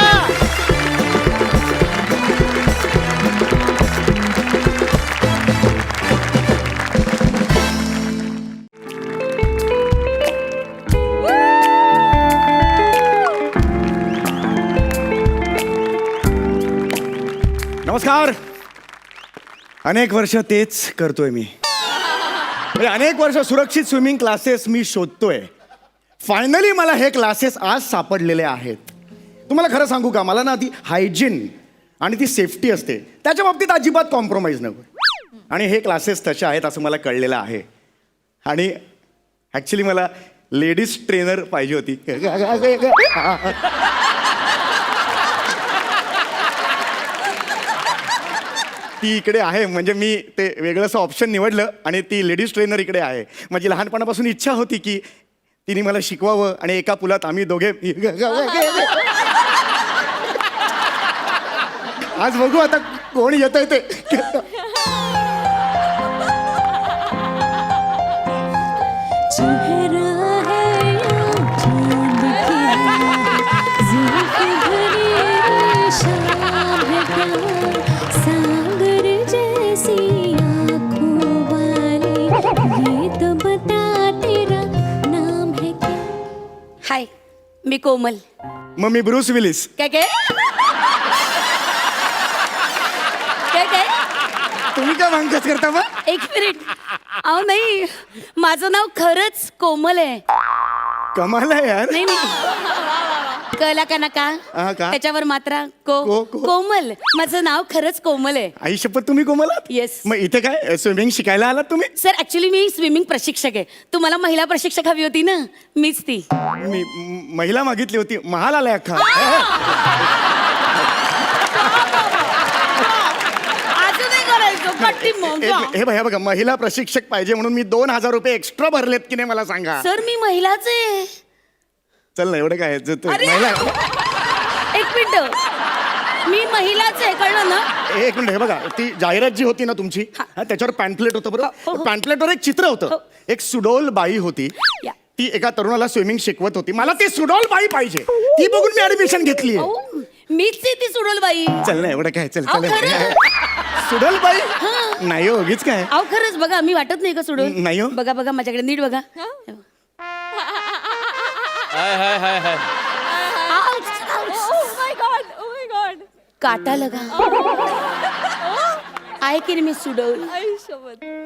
नमस्कार. अनेक वर्ष तेच करतोय मी. म्हणजे अनेक वर्ष सुरक्षित स्विमिंग क्लासेस मी शोधतोय. फायनली मला हे क्लासेस आज सापडलेले आहेत. तुम्हाला खरं सांगू का, मला ना ती हायजीन आणि ती सेफ्टी असते त्याच्या बाबतीत अजिबात कॉम्प्रोमाइज नको. आणि हे क्लासेस तसे आहेत असं मला कळलेलं आहे. आणि ॲक्च्युली मला लेडीज ट्रेनर पाहिजे होती. ती इकडे आहे. म्हणजे मी ते वेगळंसं ऑप्शन निवडलं आणि ती लेडीज ट्रेनर इकडे आहे. माझी लहानपणापासून इच्छा होती की तिने मला शिकवावं आणि एका पुलात आम्ही दोघे. आज बघू आता कोण येत आहे ते.
हाय, मी कोमल.
मग मी ब्रूस विलिस.
काय काय काय काय?
तुम्ही काय मागच करता मग?
एक मिनिट. अहो नाही, माझं नाव खरंच कोमल आहे.
कमाल आहे यार.
नाही नाही कळला का नका
हा, का?
त्याच्यावर मात्रा को कोमल. माझं नाव खरंच कोमल आहे.
आई शपथ तुम्ही कोमल आहात?
Yes.
मग इथे काय स्विमिंग शिकायला आलात तुम्ही?
सर ऍक्च्युली मी स्विमिंग प्रशिक्षक आहे. तुम्हाला महिला प्रशिक्षक हवी होती ना, मीच ती.
मी महिला मागितली होती, महाल आलाय अख्खा.
असं नाही करायचं कट्टी मग.
हे बघा महिला प्रशिक्षक पाहिजे म्हणून मी 2,000 रुपये एक्स्ट्रा भरलेत की नाही मला सांगा.
सर मी महिलाच आहे.
चल ना एवढं काय
अरे!
महिला.
एक मिनिट, मी महिलाच आहे, कळलं ना?
एक मिनिट, हे बघा ती जाहिरात जी होती ना तुमची, हा, त्याच्यावर पॅम्पलेट होतं
हो,
बरोबर.
हो.
पॅम्पलेटवर एक चित्र होतं.
हो.
एक सुडोल बाई होती,
या.
ती एका तरुणाला स्विमिंग शिकवत होती. मला ती सुडोल बाई पाहिजे, ती बघून मी ऍडमिशन घेतली.
अहो, मीच आहे ती सुडोल बाई.
चल ना एवढं काय, चल
अहो,
चल.
खरं?
सुडोल बाई नाही हो, उगीच काय.
अहो खरंच बघा, मी वाटत नाही का सुडोल?
नाही हो.
बघा बघा माझ्याकडे नीट बघा. काटा लगा आहे की नाही मी सुडोल?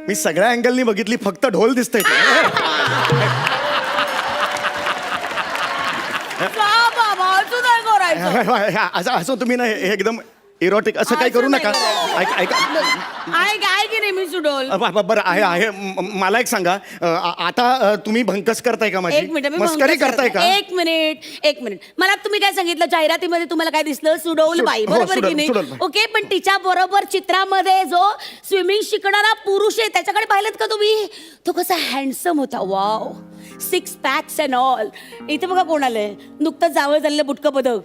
मी सगळ्या अँगलनी बघितली, फक्त ढोल दिसतंय.
बाबा असं नाही करायचं.
असं तुम्ही ना हे एकदम इरोटिक असं काही करू नका. ऐका
आहे की नाही मी सुडोल?
बरं आहे. मला एक सांगा, आता तुम्ही भंकस करताय का माझी?
एक मिनिट, मी
मस्करी
भंकस
करताय
करते.
का?
एक मिनिट मला तुम्ही काय सांगितलं जाहिरातीमध्ये? तुम्हाला काय दिसलं? सुडोल बाई,
हो,
बरोबर की
सुडोल
नाही?
बाई.
ओके, पण तिच्या बरोबर चित्रामध्ये जो स्विमिंग शिकणारा पुरुष आहे त्याच्याकडे पाहिलं का तुम्ही? तो कसा हँडसम होता. Wow, 6 packs and all. इथे बघा कोण आलंय, नुकतंच जावळ झालेलं बुटकं पदक.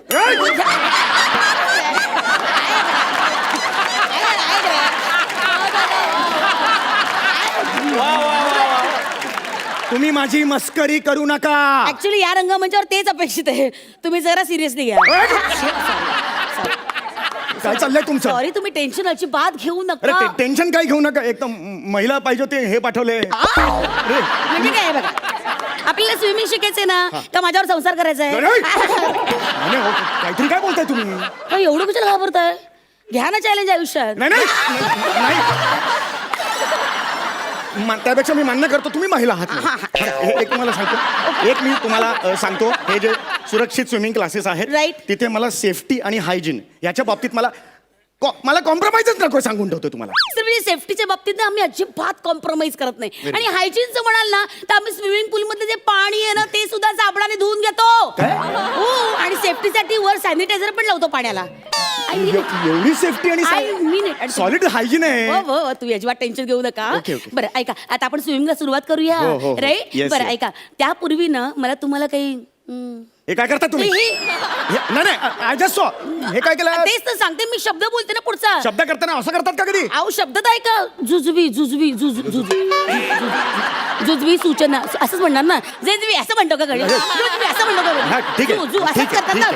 तुम्ही माझी मस्करी करू नका.
ऍक्च्युली या रंगमंचावर तेच अपेक्षित आहे. तुम्ही जरा सिरियसली घ्या.
काय चाललंय तुमचं?
सॉरी, तुम्ही टेन्शन अजिबात घेऊ
अरे
नका.
टेन्शन काय घेऊ नका. एकदम महिला पाहिजे होते, हे पाठवले.
म्हणजे काय बघा, आपल्याला स्विमिंग शिकायचंय ना, का माझ्यावर संसार करायचा आहे?
नाही, हो, काहीतरी काय बोलताय तुम्ही?
एवढं कशाला घाबरताय? घ्या ना चॅलेंज आयुष्यात.
नाही त्यापेक्षा मी मान्य करतो तुम्ही महिला आहात. एक तुम्हाला सांगतो, एक मी तुम्हाला सांगतो, हे जे सुरक्षित स्विमिंग क्लासेस आहेत,
Right.
तिथे मला सेफ्टी आणि हायजीन याच्या बाबतीत मला कॉम्प्रोमाइजच नको, सांगून ठेवतो तुम्हाला.
सर म्हणजे सेफ्टीच्या बाबतीत ना आम्ही अजिबात कॉम्प्रोमाइज करत नाही. आणि हायजीनचं म्हणाल ना तर आम्ही स्विमिंग पूल मधलं जे पाणी आहे ना ते सुद्धा साबणाने धुवून घेतो. हो, आणि सेफ्टीसाठी वर सॅनिटायझर पण लावतो पाण्याला.
एवढी सेफ्टी आणि सॉलिड हायजीन आहे.
हो, तू अजिबात टेन्शन घेऊ नका.
Okay.
बरं ऐका, आता आपण स्विमिंगला सुरुवात करूया,
हो.
राईट?
Yes,
बरं
yes.
ऐका, त्यापूर्वी ना मला तुम्हाला काही
हे काय करता तुम्ही? नाही आय जस्ट सॉ. हे काय केलं?
तेच तर सांगते मी, शब्द बोलते ना पुढचा.
शब्द करताना असं करतात का कधी?
अहो शब्द तर ऐका, जुजबी सूचना असंच म्हणणार ना. जुजबी असं म्हणतो का घरी? जुजबी असं म्हणतो का
हा,
घरी?
ठीक आहे.
जू असंच करतात ना.